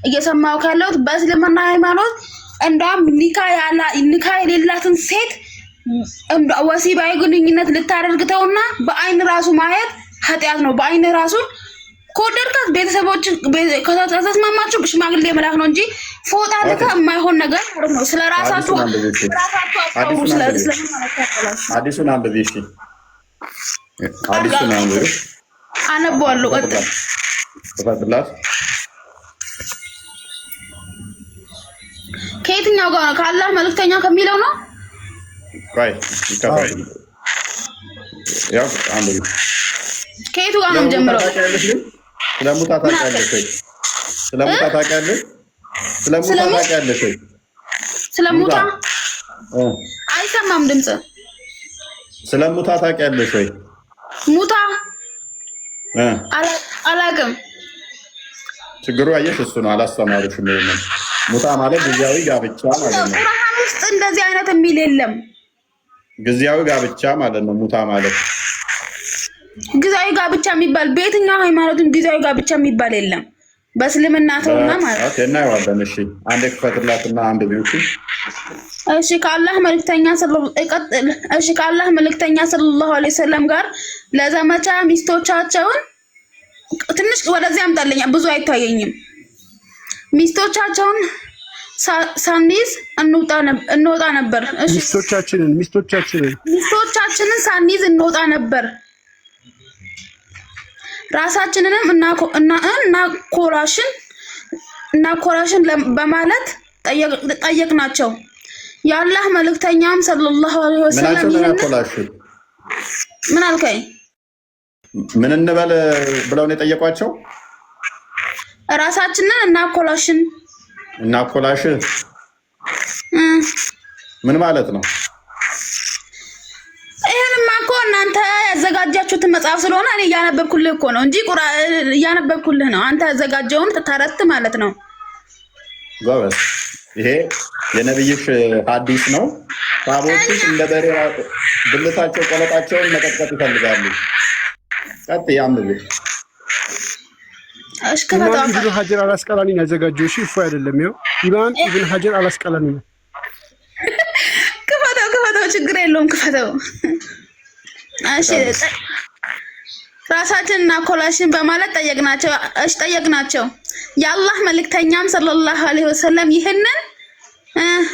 እየሰማው ካለው በእስልምና ሃይማኖት እንደውም ኒካ የሌላትን ሴት ወሲባዊ ግንኙነት ልታደርግ ተውና በአይን ራሱ ማየት ኃጢአት ነው። በአይን ራሱ ከወደድካት ቤተሰቦች ከተስማማችሁ ሽማግሌ መላክ ነው እንጂ ፎጣ ልካ የማይሆን ነገር ነው። ስለራሳችሁ አታውሩ። አዲሱን አንብቢ። እሺ አዲሱን አንብቢ። አነበዋለሁ። ቀጥል። ተፈቅድላት ከየትኛው ጋር ነው? ከአላህ መልእክተኛ ከሚለው ነው። ቆይ ይከፋል። ያው አንብቢ። ከየቱ ጋር ነው ጀምረው? ስለሙታ ታውቂያለሽ ወይ? ስለሙታ ታውቂያለሽ? ስለሙታ ታውቂያለሽ ወይ? ስለሙታ አይሰማም ድምጽ። ስለሙታ ታውቂያለሽ ወይ? ሙታ አላውቅም። ችግሩ አየሽ እሱ ነው። አላስተማሩሽም። ይሄንን ሙታ ማለት ጊዜያዊ ጋብቻ ማለት ነው። ቁርአን ውስጥ እንደዚህ አይነት የሚል የለም። ጊዜያዊ ጋብቻ ማለት ነው ሙታ ማለት። ጊዜያዊ ጋብቻ የሚባል በየትኛው ሃይማኖትም ጊዜያዊ ጋብቻ የሚባል የለም። በእስልምና ተውና ማለት ኦኬ። እናየዋለን። እሺ አንዴ ክፈትላትና አንድ ቢውቲ እሺ ከአላህ መልእክተኛ ሰለላሁ ዐለይሂ ወሰለም ጋር ለዘመቻ ሚስቶቻቸውን ትንሽ ወደዚህ አምጣልኝ፣ ብዙ አይታየኝም። ሚስቶቻቸውን ሳንይዝ እንወጣ ነበር። እሺ ሚስቶቻችንን ሳንይዝ እንወጣ ነበር። ራሳችንንም እናኮራሽን በማለት ጠየቅናቸው። የአላህ መልእክተኛም ሰለላሁ ዐለይሂ ወሰለም ምን አልከኝ? ምን እንበል ብለው ነው የጠየቋቸው? ራሳችንን እናኮላሽን ምን ማለት ነው? ይሄንማ እኮ እናንተ ያዘጋጃችሁትን መጽሐፍ ስለሆነ እኔ እያነበብኩልህ እኮ ነው እንጂ እያነበብኩልህ ነው። አንተ ያዘጋጀውን ተረት ማለት ነው። ጎበዝ። ይሄ የነብይሽ ሐዲስ ነው። ታቦቶች እንደ በሬ ብልታቸው ቆለጣቸውን መቀጥቀጥ ይፈልጋሉ። ቀጥ ያምብ ኢማም ኢብኑ ሀጀር አልአስቀላኒ ያዘጋጀው። እሺ እፎ አይደለም። ይኸው ኢማም ኢብኑ ሀጀር አልአስቀላኒ ነው። ክፈተው፣ ችግር የለውም ክፈተው። እሺ ራሳችንን እናኮላሽን በማለት ጠየቅናቸው። የአላህ መልእክተኛም ሰለላሁ ዐለይሂ ወሰለም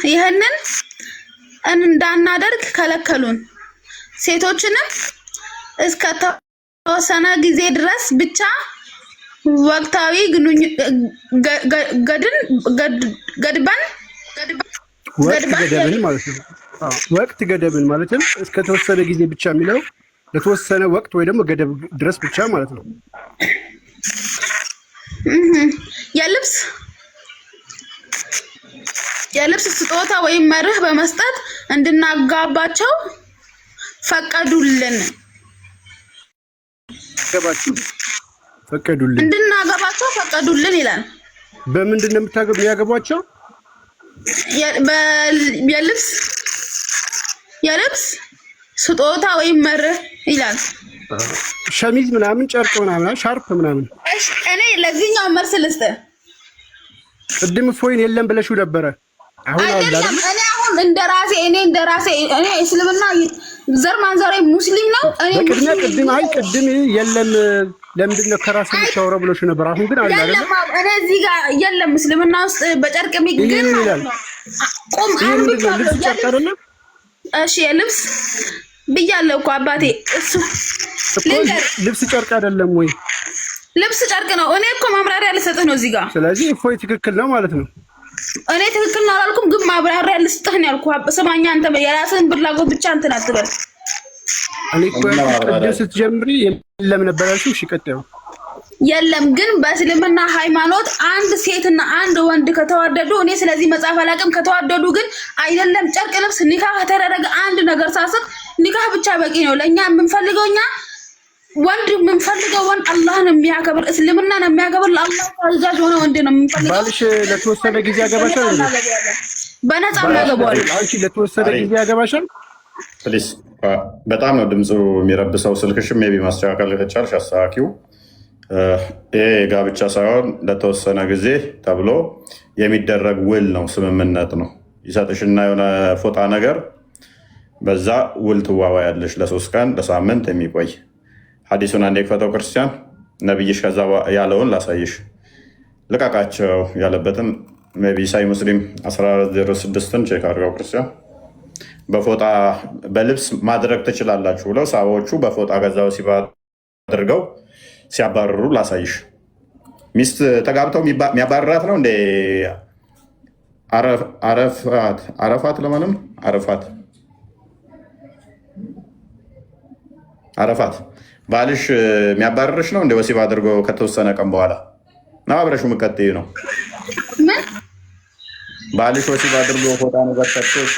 ይህንን እንዳናደርግ ከለከሉን። ሴቶችንም እስከ ተወሰነ ጊዜ ድረስ ብቻ ወቅታዊ ወቅት ገደብን ማለትም እስከ ተወሰነ ጊዜ ብቻ የሚለው ለተወሰነ ወቅት ወይ ደግሞ ገደብ ድረስ ብቻ ማለት ነው። የልብስ ስጦታ ወይም መርህ በመስጠት እንድናጋባቸው ፈቀዱልን። ገባችሁ ፈቀዱልን እንድናገባቸው ፈቀዱልን ይላል። በምንድን ነው የሚያገቧቸው? የልብስ ስጦታ ወይም መርህ ይላል። ሸሚዝ ምናምን ጨርቅ ምናምን ሻርፕ ምናምን። እኔ ለዚህኛው መልስ ልስጥህ። ቅድም ፎይን የለም ብለሽው ነበረ። አሁን አይደለም እኔ አሁን እንደራሴ እኔ እስልምና ዘር ማንዘሬ ሙስሊም ነው። እኔ ቅድም የለም ለምንድን ነው ከራስ የምታወራው ብለሽ ነበር። አሁን ግን አለ አይደል? እኔ እዚህ ጋር የለም እስልምና ውስጥ በጨርቅ የሚገኝ ቆም አንዱ እሺ የልብስ ብያለሁ እኮ አባቴ። እሱ ልብስ ጨርቅ አይደለም ወይ? ልብስ ጨርቅ ነው። እኔ እኮ ማብራሪያ ልሰጥህ ነው እዚህ ጋር። ስለዚህ እፎይ ትክክል ነው ማለት ነው። እኔ ትክክል ነው አላልኩም፣ ግን ማብራሪያ ልስጥህ ነው ያልኩህ። ስማኛ አንተ የራስህን ፍላጎት ብቻ እንትን አትበል። እኔ እኮ ቅድም ስትጀምሪ የለም ነበር ያልሽው። እሺ ቀጥዩ። የለም ግን በእስልምና ሃይማኖት አንድ ሴትና አንድ ወንድ ከተዋደዱ፣ እኔ ስለዚህ መጽሐፍ አላውቅም፣ ከተዋደዱ ግን አይደለም ጨርቅ ልብስ ኒካህ ከተደረገ አንድ ነገር ሳስብ ኒካህ ብቻ በቂ ነው። ለኛ የምንፈልገው ወንድ የምንፈልገው ወንድ አላህን የሚያከብር እስልምናን የሚያከብር ለአላህ ታዛዥ ሆነ ወንድ ነው የምንፈልገው። ባልሽ ለተወሰነ ጊዜ ያገባሻል እንዴ? በነፃ ያገባዋል። አንቺ ለተወሰነ ጊዜ ያገባሻል? ፕሊስ በጣም ነው ድምፁ የሚረብሰው። ስልክሽም ሜቢ ማስተካከል ከቻልሽ አስተካኪው። ይሄ ጋብቻ ሳይሆን ለተወሰነ ጊዜ ተብሎ የሚደረግ ውል ነው፣ ስምምነት ነው። ይሰጥሽና የሆነ ፎጣ ነገር በዛ ውል ትዋዋያለሽ፣ ለ3 ቀን ለሳምንት የሚቆይ ሐዲሱን አንዴ ክፈተው ክርስቲያን። ነብይሽ ከዛ ያለውን ላሳይሽ። ልቃቃቸው ያለበትን ሜቢ ሳይ ሙስሊም 1406ን ቼክ አድርገው ክርስቲያን። በፎጣ በልብስ ማድረግ ትችላላችሁ ብለው ሳባዎቹ በፎጣ ከዛው አድርገው ሲያባርሩ ላሳይሽ። ሚስት ተጋብተው የሚያባርራት ነው እንደ አረፋት ለማንም አረፋት ባልሽ የሚያባርርሽ ነው እንደ ወሲብ አድርጎ ከተወሰነ ቀን በኋላ ነው አብረሹ ምቀጥይ ነው። ባልሽ ወሲብ አድርጎ ፎጣ ነገር ሰጥቶሽ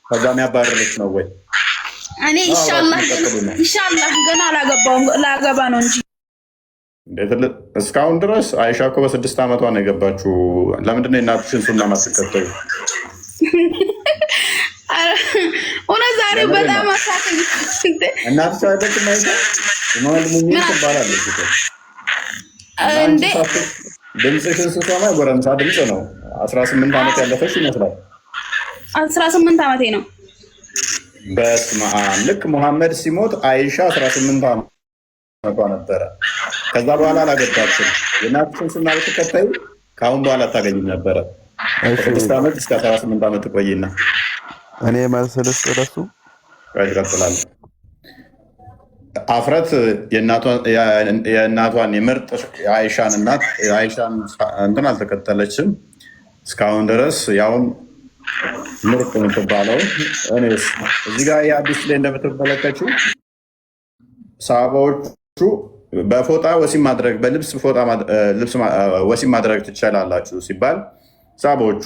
ከዛ የሚያባርርሽ ነው ወይ? እኔ ኢንሻአላህ ገና አላገባውም፣ ላገባ ነው እንጂ እስካሁን ድረስ አይሻ እኮ በ6 ዓመቷ ነው የገባችው። ለምንድን ነው የእናትሽን ሱና ማትከተዩ? እውነት ዛሬ በጣም አሳተኝ። እናትሽ አይደለም ማይታ ምን ትባላለች እንዴ? ድምፅሽን ስሰማ ጎረምሳ ድምፅ ነው። 18 ዓመት ያለፈሽ ይመስላል። 18 ዓመቴ ነው። በስመ አብ። ልክ ሙሐመድ ሲሞት አይሻ 18 ዓመቷ ነበረ። ከዛ በኋላ አላገባችም። የእናትሽን ሱና ብትከተዩ ከአሁን በኋላ አታገኝም ነበረ። 6 ዓመት እስከ 18 ዓመት ቆይና እኔ መልስ ልስጥ ለሱ ይቀጥላል። አፍረት የእናቷን የምርጥ የአይሻን እናት የአይሻን እንትን አልተከተለችም እስካሁን ድረስ ያውም ምርጥ የምትባለው። እኔስ እዚህ ጋር የአዲስ ላይ እንደምትመለከችው ሰሃባዎቹ በፎጣ ወሲብ ማድረግ በልብስ ፎጣ ወሲብ ማድረግ ትችላላችሁ ሲባል ሰሃባዎቹ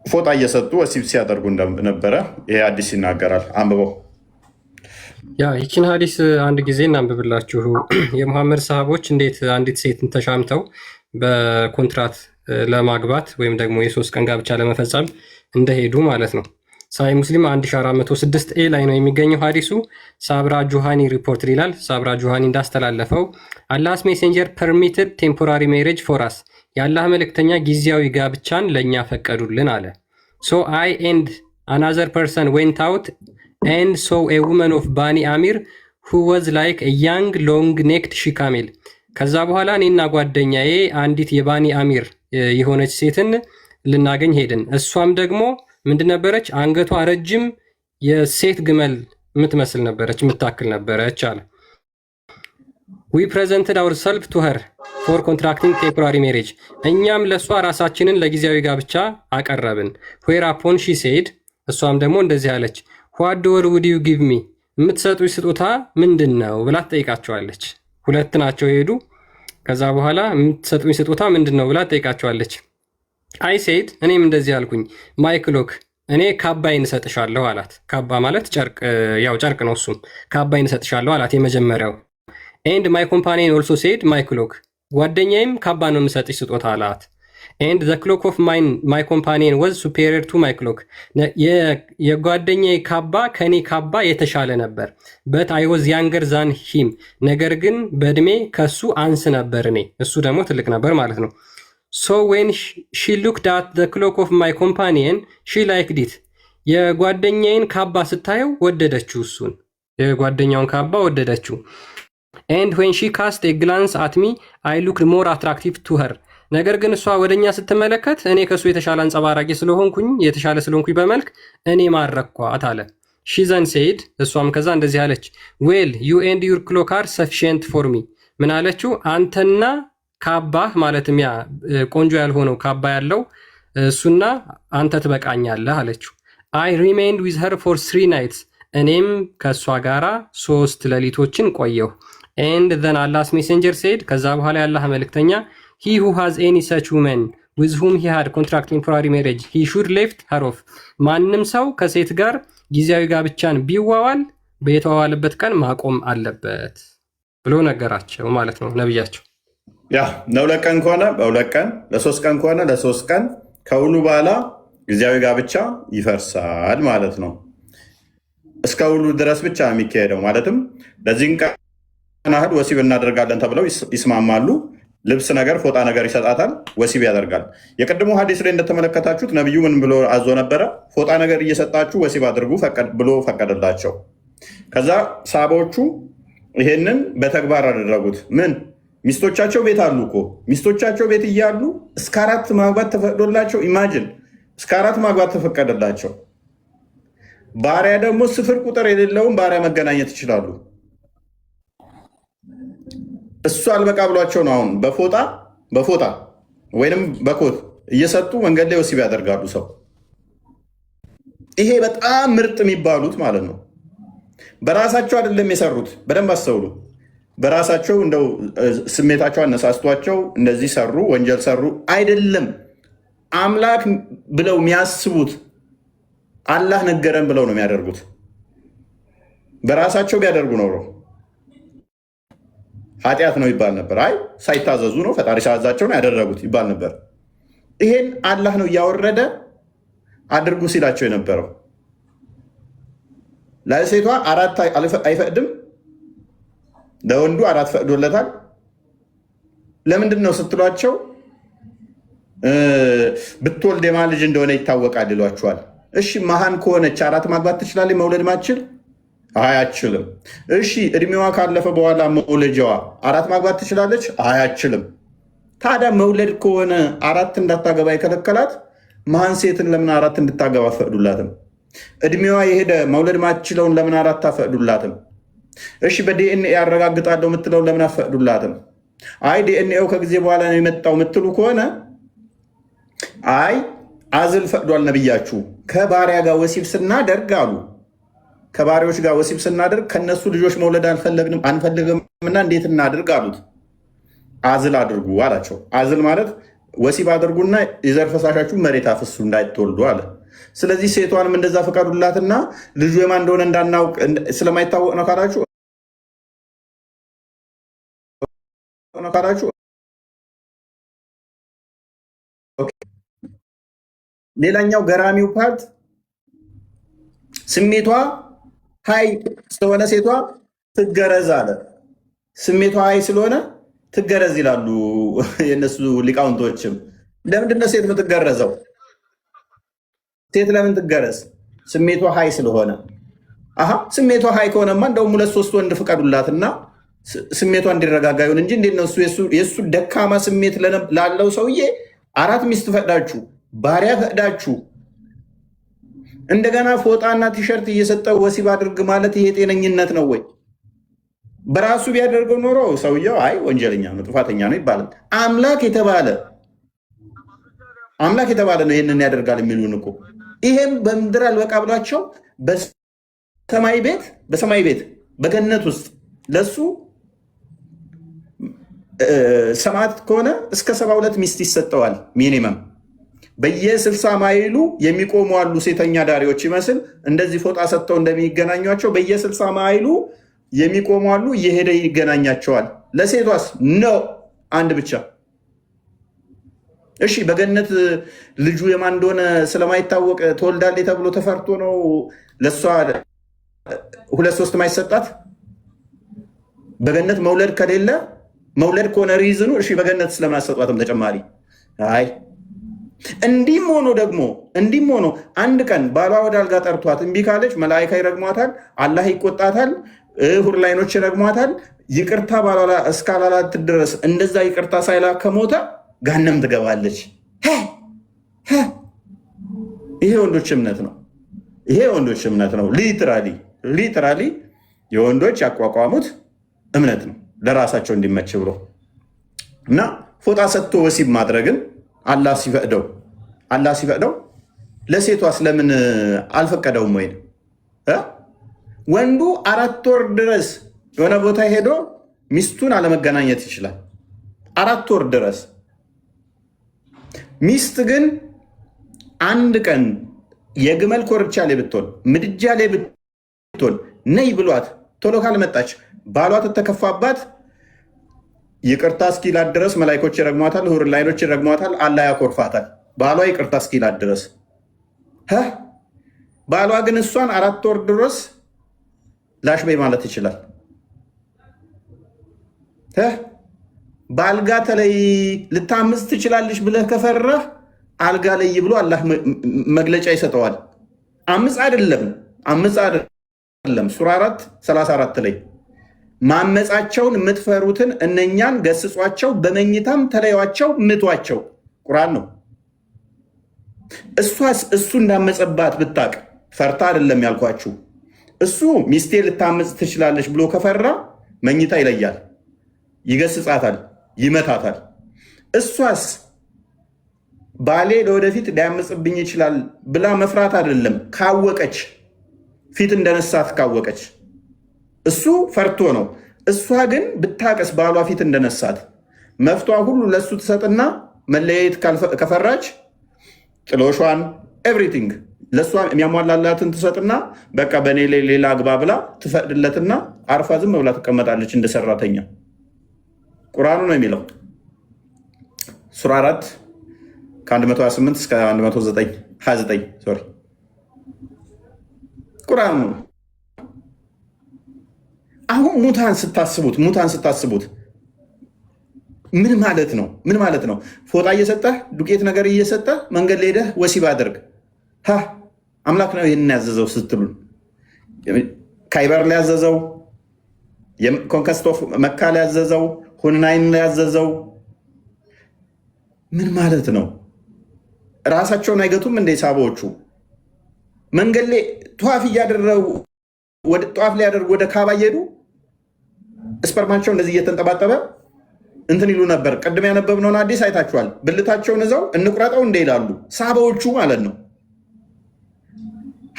ፎጣ እየሰጡ ወሲብ ሲያደርጉ እንደነበረ ይሄ አዲስ ይናገራል። አንብበው። ይችን ሀዲስ አንድ ጊዜ እናንብብላችሁ። የሙሐመድ ሰሃቦች እንዴት አንዲት ሴትን ተሻምተው በኮንትራት ለማግባት ወይም ደግሞ የ3 ቀን ጋብቻ ለመፈጸም እንደሄዱ ማለት ነው። ሳይ ሙስሊም 1406 ኤ ላይ ነው የሚገኘው ሀዲሱ። ሳብራ ጁሃኒ ሪፖርት ይላል። ሳብራ ጁሃኒ እንዳስተላለፈው አላህስ ሜሴንጀር ፐርሚትድ ቴምፖራሪ ሜሬጅ ፎራስ፣ የአላህ መልእክተኛ ጊዜያዊ ጋብቻን ለእኛ ፈቀዱልን አለ። ሶ አይ ኤንድ አናዘር ፐርሰን ዌንት አውት ኤንድ ሶ ኤ ውመን ኦፍ ባኒ አሚር ሁ ወዝ ላይክ ያንግ ሎንግ ኔክድ ሺካሜል። ከዛ በኋላ እኔና ጓደኛዬ አንዲት የባኒ አሚር የሆነች ሴትን ልናገኝ ሄድን። እሷም ደግሞ ምንድን ነበረች? አንገቷ ረጅም የሴት ግመል የምትመስል ነበረች፣ የምታክል ነበረች አለ። ዊ ፕሬዘንትድ አወር ሰልፍ ቱ ሄር ፎር ኮንትራክቲንግ ቴምፖራሪ ሜሬጅ፣ እኛም ለእሷ ራሳችንን ለጊዜያዊ ጋብቻ አቀረብን። ዌር አፖን ሺ ሴድ፣ እሷም ደግሞ እንደዚህ አለች፣ ዋት ዶር ውድ ዩ ጊቭ ሚ፣ የምትሰጡኝ ስጦታ ምንድን ነው ብላ ትጠይቃቸዋለች። ሁለት ናቸው የሄዱ። ከዛ በኋላ የምትሰጡኝ ስጦታ ምንድን ነው ብላ ትጠይቃቸዋለች። አይ ሴድ፣ እኔም እንደዚህ አልኩኝ፣ ማይክሎክ፣ እኔ ካባይን እሰጥሻለሁ አላት። ካባ ማለት ጨርቅ፣ ያው ጨርቅ ነው እሱም። ካባይን እሰጥሻለሁ አላት የመጀመሪያው። ኤንድ ማይ ኮምፓኒየን ኦልሶ ሴድ ማይ ክሎክ፣ ጓደኛዬም ካባ ነው የምሰጥሽ ስጦታ አላት። ኤንድ ዘ ክሎክ ኦፍ ማይ ኮምፓኒየን ወዝ ሱፔሪየር ቱ ማይ ክሎክ፣ የጓደኛዬ ካባ ከኔ ካባ የተሻለ ነበር። በት አይ ወዝ ያንገር ዛን ሂም፣ ነገር ግን በእድሜ ከሱ አንስ ነበር እኔ፣ እሱ ደግሞ ትልቅ ነበር ማለት ነው። ሶ ዌን ሺ ሉክድ አት ዘ ክሎክ ኦፍ ማይ ኮምፓኒየን ሺ ላይክድ ኢት፣ የጓደኛዬን ካባ ስታየው ወደደችው፣ እሱን የጓደኛውን ካባ ወደደችው። ኤንድ ዌን ሺ ካስት ኤ ግላንስ አት ሚ አይ ሉክድ ሞር አትራክቲቭ ቱ ኸር፣ ነገር ግን እሷ ወደኛ ስትመለከት እኔ ከሱ የተሻለ አንጸባራቂ ስለሆንኩኝ የተሻለ ስለሆንኩኝ በመልክ እኔ ማረኳት አለ። ሺ ዘን ሴድ፣ እሷም ከዛ እንደዚህ አለች፣ ዌል ዩ ኤንድ ዩር ክሎክ አር ሰፊሽንት ፎር ሚ፣ ምን አለችው? አንተና ካባህ ማለትም ያ ቆንጆ ያልሆነው ካባ ያለው እሱና አንተ ትበቃኛለህ አለችው። አይ ሪሜይንድ ዊዝ ኸር ፎር 3 ናይትስ፣ እኔም ከእሷ ጋራ 3 ሌሊቶችን ቆየሁ። ኤንድ ዘን አላህስ ሜሴንጀር ሴድ፣ ከዛ በኋላ ያላህ መልእክተኛ ሂ ሁ ሃዝ ኤኒ ሰች ውመን ዊዝ ሁም ሂ ሃድ ኮንትራክት ቴምፖራሪ ሜሬጅ ሂ ሹድ ሌፍት ኸር ኦፍ፣ ማንም ሰው ከሴት ጋር ጊዜያዊ ጋብቻን ቢዋዋል በየተዋዋለበት ቀን ማቆም አለበት ብሎ ነገራቸው ማለት ነው ነብያቸው። ያ ለ2 ቀን ከሆነ በ2 ቀን፣ ለ3 ቀን ከሆነ ለ3 ቀን ከውሉ በኋላ ጊዜያዊ ጋብቻ ይፈርሳል ማለት ነው። እስከ ውሉ ድረስ ብቻ የሚካሄደው ማለትም ለዚህን ቀን ያህል ወሲብ እናደርጋለን ተብለው ይስማማሉ። ልብስ ነገር ፎጣ ነገር ይሰጣታል፣ ወሲብ ያደርጋል። የቅድሞ ሀዲስ ላይ እንደተመለከታችሁት ነቢዩ ምን ብሎ አዞ ነበረ? ፎጣ ነገር እየሰጣችሁ ወሲብ አድርጉ ብሎ ፈቀደላቸው። ከዛ ሳቦቹ ይሄንን በተግባር አደረጉት። ምን ሚስቶቻቸው ቤት አሉ እኮ ሚስቶቻቸው ቤት እያሉ እስከ 4 ማግባት ተፈቅዶላቸው፣ ኢማጅን እስከ 4 ማግባት ተፈቀደላቸው። ባሪያ ደግሞ 0 ቁጥር የሌለውን ባሪያ መገናኘት ይችላሉ። እሱ አልበቃ ብሏቸው ነው አሁን በፎጣ ወይንም በኮት እየሰጡ መንገድ ላይ ወሲብ ያደርጋሉ ሰው። ይሄ በጣም ምርጥ የሚባሉት ማለት ነው። በራሳቸው አይደለም የሰሩት፣ በደንብ አስተውሉ። በራሳቸው እንደው ስሜታቸው አነሳስቷቸው እንደዚህ ሰሩ፣ ወንጀል ሰሩ አይደለም። አምላክ ብለው የሚያስቡት አላህ ነገረን ብለው ነው የሚያደርጉት። በራሳቸው ቢያደርጉ ኖሮ ኃጢአት ነው ይባል ነበር። አይ ሳይታዘዙ ነው ፈጣሪ ሳያዛቸው ነው ያደረጉት ይባል ነበር። ይሄን አላህ ነው እያወረደ አድርጉ ሲላቸው የነበረው። ለሴቷ 4 አይፈቅድም፣ ለወንዱ 4 ፈቅዶለታል። ለምንድን ነው ስትሏቸው ብትወልድ የማን ልጅ እንደሆነ ይታወቃል ይሏቸዋል። እሺ መሃን ከሆነች 4 ማግባት ትችላለች? መውለድ ማትችል አያችልም። እሺ እድሜዋ ካለፈ በኋላ መውለጃዋ 4 ማግባት ትችላለች? አያችልም። ታዲያ መውለድ ከሆነ 4 እንዳታገባ የከለከላት መሃን ሴትን ለምን 4 እንድታገባ ፈቅዱላትም? እድሜዋ የሄደ መውለድ ማትችለውን ለምን 4 አፈቅዱላትም? እሺ በዲኤንኤ ያረጋግጣለሁ የምትለውን ለምን አፈቅዱላትም? አይ ዲኤንኤው ከጊዜ በኋላ ነው የመጣው የምትሉ ከሆነ አይ አዝል ፈቅዷል ነብያችሁ። ከባሪያ ጋር ወሲብ ስናደርግ አሉ ከባሪያዎች ጋር ወሲብ ስናደርግ ከነሱ ልጆች መውለድ አንፈልግምና እንዴት እናድርግ አሉት። አዝል አድርጉ አላቸው። አዝል ማለት ወሲብ አድርጉና የዘር ፈሳሻችሁ መሬት አፍሱ እንዳትወልዱ አለ። ስለዚህ ሴቷንም እንደዛ ፈቀዱላትና ልጁ የማን እንደሆነ እንዳናውቅ ስለማይታወቅ ነው ካላችሁ ሌላኛው ገራሚው ፓርት ስሜቷ ሀይ ስለሆነ ሴቷ ትገረዝ አለ። ስሜቷ ሀይ ስለሆነ ትገረዝ ይላሉ የእነሱ ሊቃውንቶችም። ለምንድነው ሴት የምትገረዘው? ሴት ለምን ትገረዝ? ስሜቷ ሀይ ስለሆነ። አሀ ስሜቷ ሀይ ከሆነማ እንደውም 2-3 ወንድ ፍቀዱላትና ስሜቷ እንዲረጋጋ ይሁን እንጂ እንዴት ነው የእሱ ደካማ ስሜት ላለው ሰውዬ 4 ሚስት ፈቅዳችሁ ባሪያ ፈቅዳችሁ እንደገና ፎጣና ቲሸርት እየሰጠው ወሲብ አድርግ ማለት ይሄ ጤነኝነት ነው ወይ? በራሱ ቢያደርገው ኖሮ ሰውየው አይ ወንጀለኛ ነው ጥፋተኛ ነው ይባላል። አምላክ የተባለ ነው ይህንን ያደርጋል የሚሉን እኮ። ይሄም በምድር አልበቃ ብሏቸው በሰማይ ቤት በገነት ውስጥ ለሱ ሰማዕት ከሆነ እስከ 72 ሚስት ይሰጠዋል ሚኒመም። በየ60 ማይሉ የሚቆሙ አሉ ሴተኛ ዳሪዎች ይመስል እንደዚህ ፎጣ ሰጥተው እንደሚገናኟቸው በየ60 ማይሉ የሚቆሙ አሉ፣ እየሄደ ይገናኛቸዋል። ለሴቷስ ነው አንድ ብቻ። እሺ በገነት ልጁ የማን እንደሆነ ስለማይታወቅ ትወልዳለች ተብሎ ተፈርቶ ነው ለእሷ 2-3 ማይሰጣት? በገነት መውለድ ከሌለ መውለድ ከሆነ ሪዝኑ እሺ በገነት ስለምን አሰጧትም ተጨማሪ? አይ እንዲህም ሆኖ አንድ ቀን ባሏ ወደ አልጋ ጠርቷት እምቢ ካለች መላኢካ ይረግሟታል፣ አላህ ይቆጣታል፣ ሁር ላይኖች ይረግሟታል። ይቅርታ ባሏ እስካላላት ድረስ እንደዛ ይቅርታ ሳይላ ከሞተ ጋነም ትገባለች። ይሄ ወንዶች እምነት ነው። ሊትራሊ የወንዶች ያቋቋሙት እምነት ነው ለራሳቸው እንዲመች ብሎ እና ፎጣ ሰጥቶ ወሲብ ማድረግን አላህ ሲፈቅደው ለሴቷ ስለምን አልፈቀደውም? ወይ ወንዱ 4 ወር ድረስ የሆነ ቦታ ሄዶ ሚስቱን አለመገናኘት ይችላል። 4 ወር ድረስ። ሚስት ግን አንድ ቀን የግመል ኮርቻ ላይ ብትሆን ምድጃ ላይ ብትሆን ነይ ብሏት ቶሎ ካልመጣች ባሏ ተተከፋባት ይቅርታ እስኪላት ድረስ መላኢኮች ይረግሟታል፣ ሁር ላይኖች ይረግሟታል፣ አላህ ያኮርፋታል። ባሏ ይቅርታ እስኪላት ድረስ ባሏ ግን እሷን 4 ወር ድረስ ላሽ በይ ማለት ይችላል። በአልጋ ተለይ ልታምስ ትችላለች ብለህ ከፈራህ አልጋ ላይ ብሎ አላህ መግለጫ ይሰጠዋል። አምፅ አይደለም ሱራ 4:34 ላይ ማመፃቸውን የምትፈሩትን እነኛን ገስጿቸው፣ በመኝታም ተለያቸው፣ ምቷቸው። ቁርአን ነው። እሱ እንዳመፀባት ብታቅ ፈርታ አይደለም ያልኳችሁ። እሱ ሚስቴ ልታመፅ ትችላለች ብሎ ከፈራ መኝታ ይለያል፣ ይገስጻታል፣ ይመታታል። እሷስ ባሌ ለወደፊት ሊያመፅብኝ ይችላል ብላ መፍራት አይደለም፣ ካወቀች ፊት እንደነሳት ካወቀች እሱ ፈርቶ ነው። እሷ ግን ብታቀስ ባሏ ፊት እንደነሳት መፍቷ ሁሉ ለእሱ ትሰጥና መለያየት ከፈራች ጥሎሿን ኤቭሪቲንግ ለእሷ የሚያሟላላትን ትሰጥና በቃ በእኔ ላይ ሌላ አግባ ብላ ትፈቅድለትና አርፋ ዝም ብላ ትቀመጣለች እንደ ሰራተኛ። ቁርአኑ ነው የሚለው ሱራ 4 ከ128 እስከ 129 ሶሪ ቁርአኑ። አሁን ሙታን ስታስቡት ምን ማለት ነው? ፎጣ እየሰጠህ ዱቄት ነገር እየሰጠህ መንገድ ላይ ሄደህ ወሲብ አድርግ። አምላክ ነው ይህን ያዘዘው ስትሉን፣ ካይበር ላይ ያዘዘው፣ ኮንከስት ኦፍ መካ ላይ ያዘዘው፣ ሁናይን ላይ ያዘዘው ምን ማለት ነው? ራሳቸውን አይገቱም እንደ ሳቦቹ? መንገድ ላይ ጧፍ እያደረጉ ጧፍ ላይ ያደርጉ ወደ ካባ እየሄዱ ስፐርማቸው እንደዚህ እየተንጠባጠበ እንትን ይሉ ነበር። ቅድም ያነበብነውን አዲስ አይታችኋል። ብልታቸውን እዛው እንቁረጠው እንደ ይላሉ ሳባዎቹ ማለት ነው።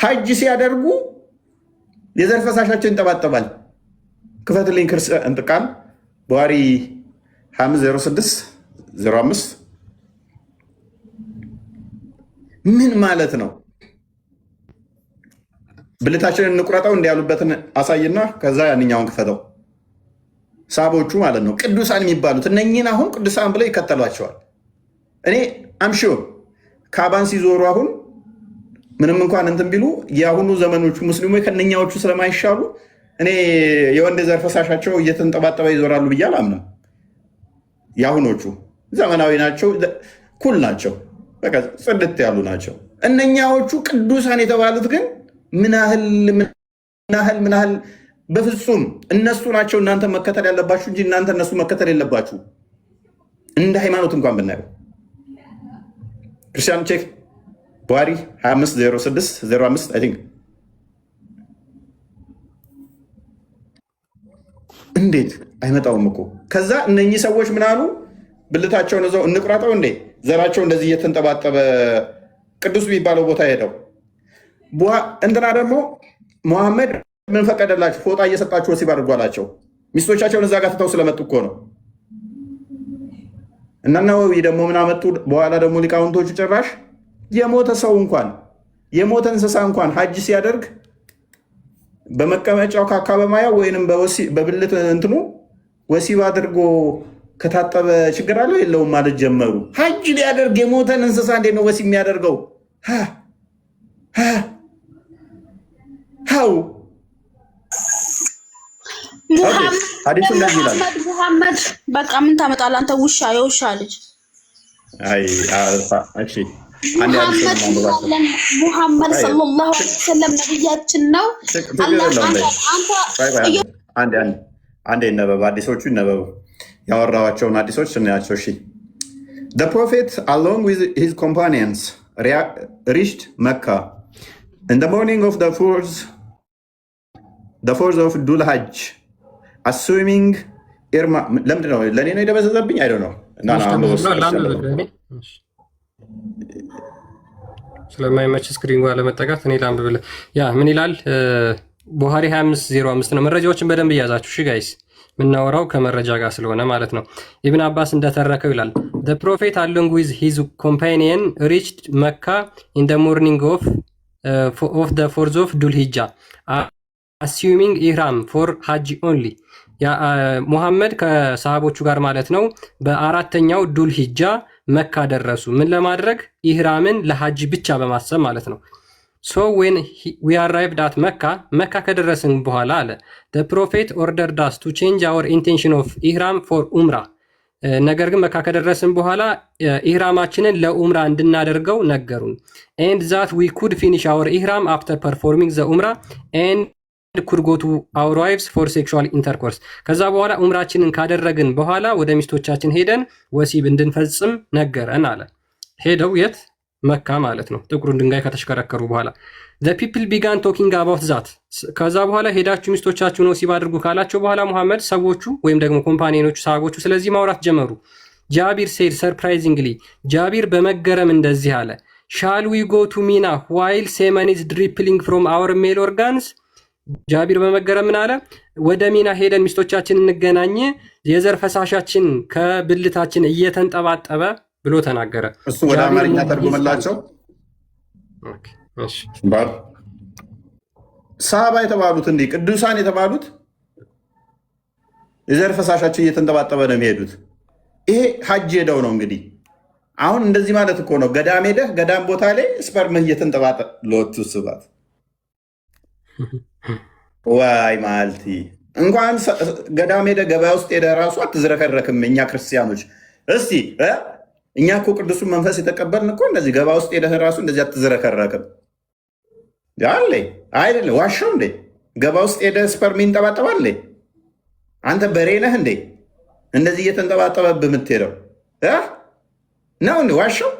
ሀጅ ሲያደርጉ የዘር ፈሳሻቸው ይንጠባጠባል። ክፈትልኝ ቃል በዋሪ 50605 ምን ማለት ነው? ብልታችንን እንቁረጠው እንዲያሉበትን አሳይና ከዛ ያንኛውን ክፈተው። ሳቦቹ ማለት ነው ቅዱሳን የሚባሉት እነኝህን አሁን ቅዱሳን ብለው ይከተሏቸዋል። እኔ አምሹር ካባን ሲዞሩ አሁን ምንም እንኳን እንትን ቢሉ የአሁኑ ዘመኖቹ ሙስሊሞች ከነኛዎቹ ስለማይሻሉ እኔ የወንድ ዘር ፈሳሻቸው እየተንጠባጠበ ይዞራሉ ብዬ አላምንም። የአሁኖቹ ዘመናዊ ናቸው፣ ኩል ናቸው፣ በቃ ጽድት ያሉ ናቸው። እነኛዎቹ ቅዱሳን የተባሉት ግን ምን ያህል በፍጹም እነሱ ናቸው እናንተ መከተል ያለባችሁ እንጂ እናንተ እነሱ መከተል የለባችሁ። እንደ ሃይማኖት እንኳን ብናየው ክርስቲያን ቼክ ቡሃሪ 250605 አይ ቲንክ እንዴት አይመጣውም እኮ። ከዛ እነኚህ ሰዎች ምን አሉ? ብልታቸውን እዛው እንቁራጠው እንዴ ዘራቸው እንደዚህ እየተንጠባጠበ ቅዱስ የሚባለው ቦታ ሄደው እንትና ደግሞ ሙሐመድ ምን ፈቀደላችሁ? ፎጣ እየሰጣችሁ ወሲብ አድርጉ አላቸው። ሚስቶቻቸውን እዛ ጋር ትተው ስለመጡ እኮ ነው። እና ነወዊ ደግሞ ምን አመጡ? በኋላ ደግሞ ሊቃውንቶቹ ጭራሽ የሞተ ሰው እንኳን የሞተ እንስሳ እንኳን ሀጅ ሲያደርግ በመቀመጫው ካካ በማያው ወይንም በብልት እንትኑ ወሲብ አድርጎ ከታጠበ ችግር አለው የለውም ማለት ጀመሩ። ሀጅ ሊያደርግ የሞተን እንስሳ እንዴት ነው ወሲብ የሚያደርገው? ሀው ሙሐመድ በቃ ምን ታመጣለህ አንተ ውሻ፣ የውሻ ልጅ። ሙሐመድ ሰለላሁ ዐለይሂ ወሰለም ነብያችን ነው። አንዴ ይነበብ፣ አዲሶቹ ይነበቡ። ያወራኋቸውን አዲሶች ስናያቸው። እሺ The prophet along with his companions reached Mecca in the morning of the fourth of Dhul Hajj, assuming ለምንድን ነው ለእኔ ነው የደበዘዘብኝ? አይደው ነው ስለማይመች ስክሪን ጋር ለመጠጋት እኔ ላንብብልህ። ያ ምን ይላል? ቡሃሪ 2505 ነው። መረጃዎችን በደንብ እያዛችሁ እሺ ጋይስ፣ የምናወራው ከመረጃ ጋር ስለሆነ ማለት ነው። ኢብን አባስ እንደተረከው ይላል the prophet along with his companion reached Mecca in the morning of the 4th of Dhul Hijjah, assuming ihram for hajj only. ሙሐመድ ከሰሃቦቹ ጋር ማለት ነው በአራተኛው ዱል ሂጃ መካ ደረሱ። ምን ለማድረግ? ኢህራምን ለሐጅ ብቻ በማሰብ ማለት ነው። So when we arrived at መካ ከደረስን በኋላ አለ the prophet ordered us to change our intention of ihram for umrah. ነገር ግን መካ ከደረስን በኋላ ኢህራማችንን ለኡምራ እንድናደርገው ነገሩን። and that we could finish our ihram after performing the umrah and could go to our wives for sexual intercourse. ከዛ በኋላ ኡምራችንን ካደረግን በኋላ ወደ ሚስቶቻችን ሄደን ወሲብ እንድንፈጽም ነገረን አለ። ሄደው የት? መካ ማለት ነው። ጥቁሩን ድንጋይ ከተሽከረከሩ በኋላ the people began talking about that. ከዛ በኋላ ሄዳችሁ ሚስቶቻችሁን ወሲብ አድርጉ ካላቸው በኋላ ሙሐመድ ሰዎቹ ወይም ደግሞ ኮምፓኒዮቹ ሰሃቦቹ ስለዚህ ማውራት ጀመሩ። ጃቢር said surprisingly, ጃቢር በመገረም እንደዚህ አለ shall we go to Mina while semen is dripping from our male organs? ጃቢር በመገረም ምን አለ? ወደ ሚና ሄደን ሚስቶቻችን እንገናኝ የዘር ፈሳሻችን ከብልታችን እየተንጠባጠበ ብሎ ተናገረ። እሱ ወደ አማርኛ ተርጉመላቸው። ሰሃባ የተባሉት እንዲህ ቅዱሳን የተባሉት የዘር ፈሳሻቸው እየተንጠባጠበ ነው የሚሄዱት። ይሄ ሀጅ ሄደው ነው እንግዲህ። አሁን እንደዚህ ማለት እኮ ነው። ገዳም ሄደህ ገዳም ቦታ ላይ ስፐርምህ እየተንጠባጠበ ሎቱ ስባት ዋይ ማልቲ እንኳን ገዳም ሄደ ገበያ ውስጥ ሄደ ራሱ አትዝረከረክም። እኛ ክርስቲያኖች እስቲ እኛ እኮ ቅዱሱን መንፈስ የተቀበልን እኮ እንደዚህ ገበያ ውስጥ ሄደ ራሱ እንደዚህ አትዝረከረክም። ያለ አይደለ ዋሻው እንዴ? ገበያ ውስጥ ሄደ ስፐርም ይንጠባጠባል እንዴ? አንተ በሬ ነህ እንዴ? እንደዚህ እየተንጠባጠበብህ የምትሄደው ነው እንዴ? ዋሻው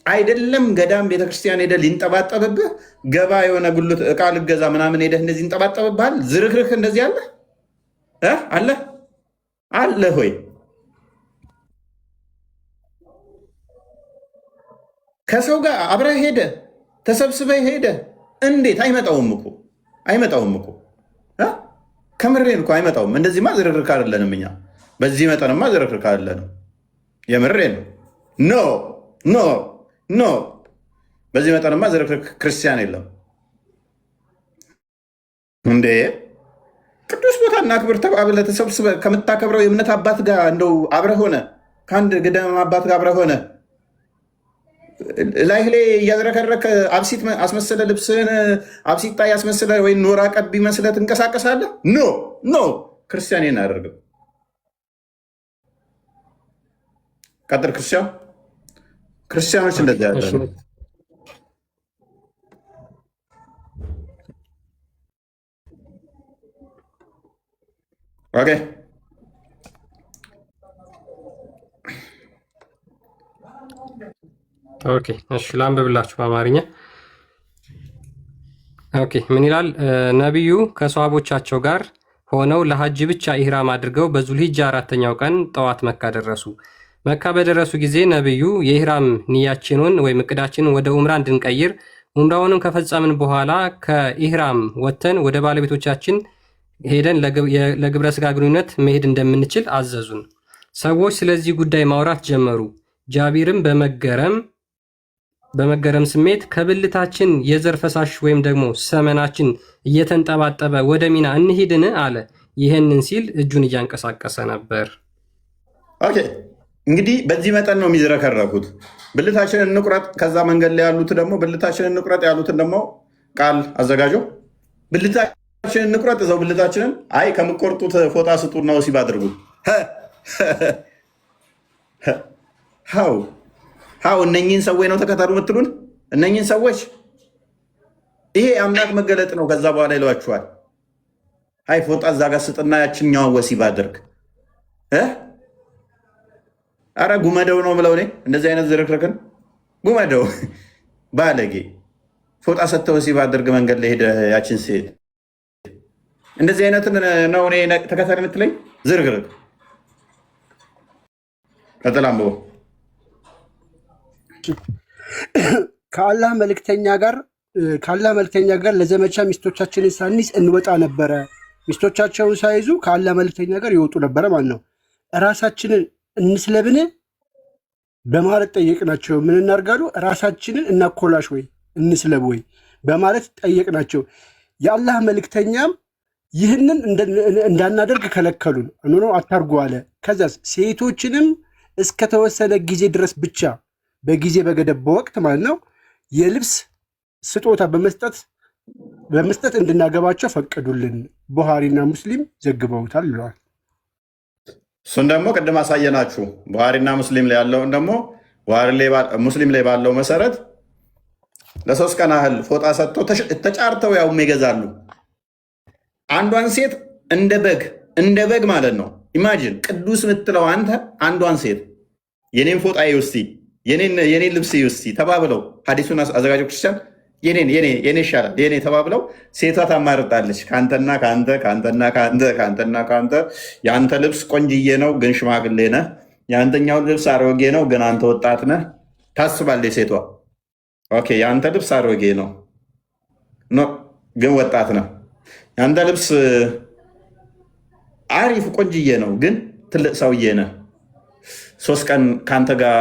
አይደለም። ገዳም ቤተክርስቲያን ሄደ ሊንጠባጠብብህ፣ ገባ የሆነ ጉልት እቃ ልገዛ ምናምን ሄደህ እንደዚህ ይንጠባጠብብሃል። ዝርክርክ እንደዚህ አለ አለ ሆይ ከሰው ጋር አብረህ ሄደ ተሰብስበህ ሄደ እንዴት አይመጣውም እኮ ከምሬን እኮ አይመጣውም። እንደዚህማ ዝርክርክ አይደለንም እኛ። በዚህ መጠንማ ዝርክርክ አይደለንም። የምሬን ኖ በዚህ መጠንማ ዝርክርክ ክርስቲያን የለም እንዴ። ቅዱስ ቦታ እናክብር ተባብለህ ተሰብስበህ ከምታከብረው የእምነት አባት ጋር እንደው አብረህ ሆነ ከአንድ ገዳም አባት ጋር አብረህ ሆነ ላይህ ላይ እያዝረከረክ አብሲት አስመሰለ ልብስህን አብሲት ጣይ አስመሰለ ወይ ኖራ ቀቢ መስለህ ትንቀሳቀሳለህ። ኖ ክርስቲያን ይህን አያደርግም። ቀጥል ክርስቲያኖች እንደዚህ ያለ ኦኬ። እሺ ላንብብላችሁ በአማርኛ። ኦኬ ምን ይላል? ነቢዩ ከሰሃቦቻቸው ጋር ሆነው ለሐጅ ብቻ ኢህራም አድርገው በዙልሂጃ 4ኛው ቀን ጠዋት መካ ደረሱ። መካ በደረሱ ጊዜ ነቢዩ የኢህራም ንያችንን ወይም እቅዳችንን ወደ ኡምራ እንድንቀይር ኡምራውንም ከፈጸምን በኋላ ከኢህራም ወጥተን ወደ ባለቤቶቻችን ሄደን ለግብረ ስጋ ግንኙነት መሄድ እንደምንችል አዘዙን። ሰዎች ስለዚህ ጉዳይ ማውራት ጀመሩ። ጃቢርም በመገረም በመገረም ስሜት ከብልታችን የዘር ፈሳሽ ወይም ደግሞ ሰመናችን እየተንጠባጠበ ወደ ሚና እንሂድን አለ። ይህንን ሲል እጁን እያንቀሳቀሰ ነበር። ኦኬ እንግዲህ በዚህ መጠን ነው የሚዝረከረኩት። ብልታችንን እንቁረጥ፣ ከዛ መንገድ ላይ ያሉት ደግሞ ብልታችንን እንቁረጥ ያሉትን ደግሞ ቃል አዘጋጀው። ብልታችንን እንቁረጥ፣ እዛው ብልታችንን አይ ከምቆርጡት ፎጣ ስጡና ወሲብ አድርጉ። ሀው እነኝህን ሰዎች ነው ተከተሉ የምትሉን? እነኝህን ሰዎች ይሄ የአምላክ መገለጥ ነው። ከዛ በኋላ ይሏችኋል አይ ፎጣ እዛ ጋር ስጥና ያችኛዋን ወሲብ አድርግ። አረ ጉመደው ነው ብለው እኔ እንደዚህ አይነት ዝርክርክን ጉመደው ባለጌ ፎጣ ሰጥተህ ወሲብ አድርግ መንገድ ላይ ሄደህ ያችን ሴት እንደዚህ አይነትን ነው እኔ ተከተል የምትለኝ ዝርክርክ። ቀጥላም ብሎ ከአላህ መልእክተኛ ጋር ለዘመቻ ሚስቶቻችንን ሳንይዝ እንወጣ ነበረ። ሚስቶቻቸውን ሳይዙ ከአላህ መልእክተኛ ጋር ይወጡ ነበረ ማለት ነው። ራሳችንን እንስለብን በማለት ጠየቅናቸው። ምን እናርጋሉ? ራሳችንን እናኮላሽ ወይ እንስለብ ወይ በማለት ጠየቅናቸው። የአላህ መልእክተኛም ይህንን እንዳናደርግ ከለከሉን። ኖ አታርጉ አለ። ከዛስ ሴቶችንም እስከተወሰነ ጊዜ ድረስ ብቻ በጊዜ በገደብ በወቅት ማለት ነው የልብስ ስጦታ በመስጠት እንድናገባቸው ፈቀዱልን። ቡሃሪና ሙስሊም ዘግበውታል ብለዋል። እሱን ደግሞ ቅድም አሳየናችሁ። ቡሃሪና ሙስሊም ላይ ያለውን ደግሞ ሙስሊም ላይ ባለው መሰረት ለ3 ቀን ያህል ፎጣ ሰጥቶ ተጫርተው ያውም ይገዛሉ። አንዷን ሴት እንደ በግ ማለት ነው። ኢማጂን ቅዱስ የምትለው አንተ አንዷን ሴት የኔን ፎጣ ይውስቲ የኔን ልብስ ይውስቲ ተባብለው ሐዲሱን አዘጋጆ ክርስቲያን የኔ ይሻላል የኔ ተባብለው ሴቷ ታማርጣለች። ከአንተና ከአንተ የአንተ ልብስ ቆንጅዬ ነው ግን ሽማግሌ ነህ፣ የአንተኛው ልብስ አሮጌ ነው ግን አንተ ወጣት ነህ ታስባለች ሴቷ። ኦኬ የአንተ ልብስ አሮጌ ነው ግን ወጣት ነህ፣ የአንተ ልብስ አሪፍ ቆንጅዬ ነው ግን ትልቅ ሰውዬ ነህ፣ 3 ቀን ከአንተ ጋር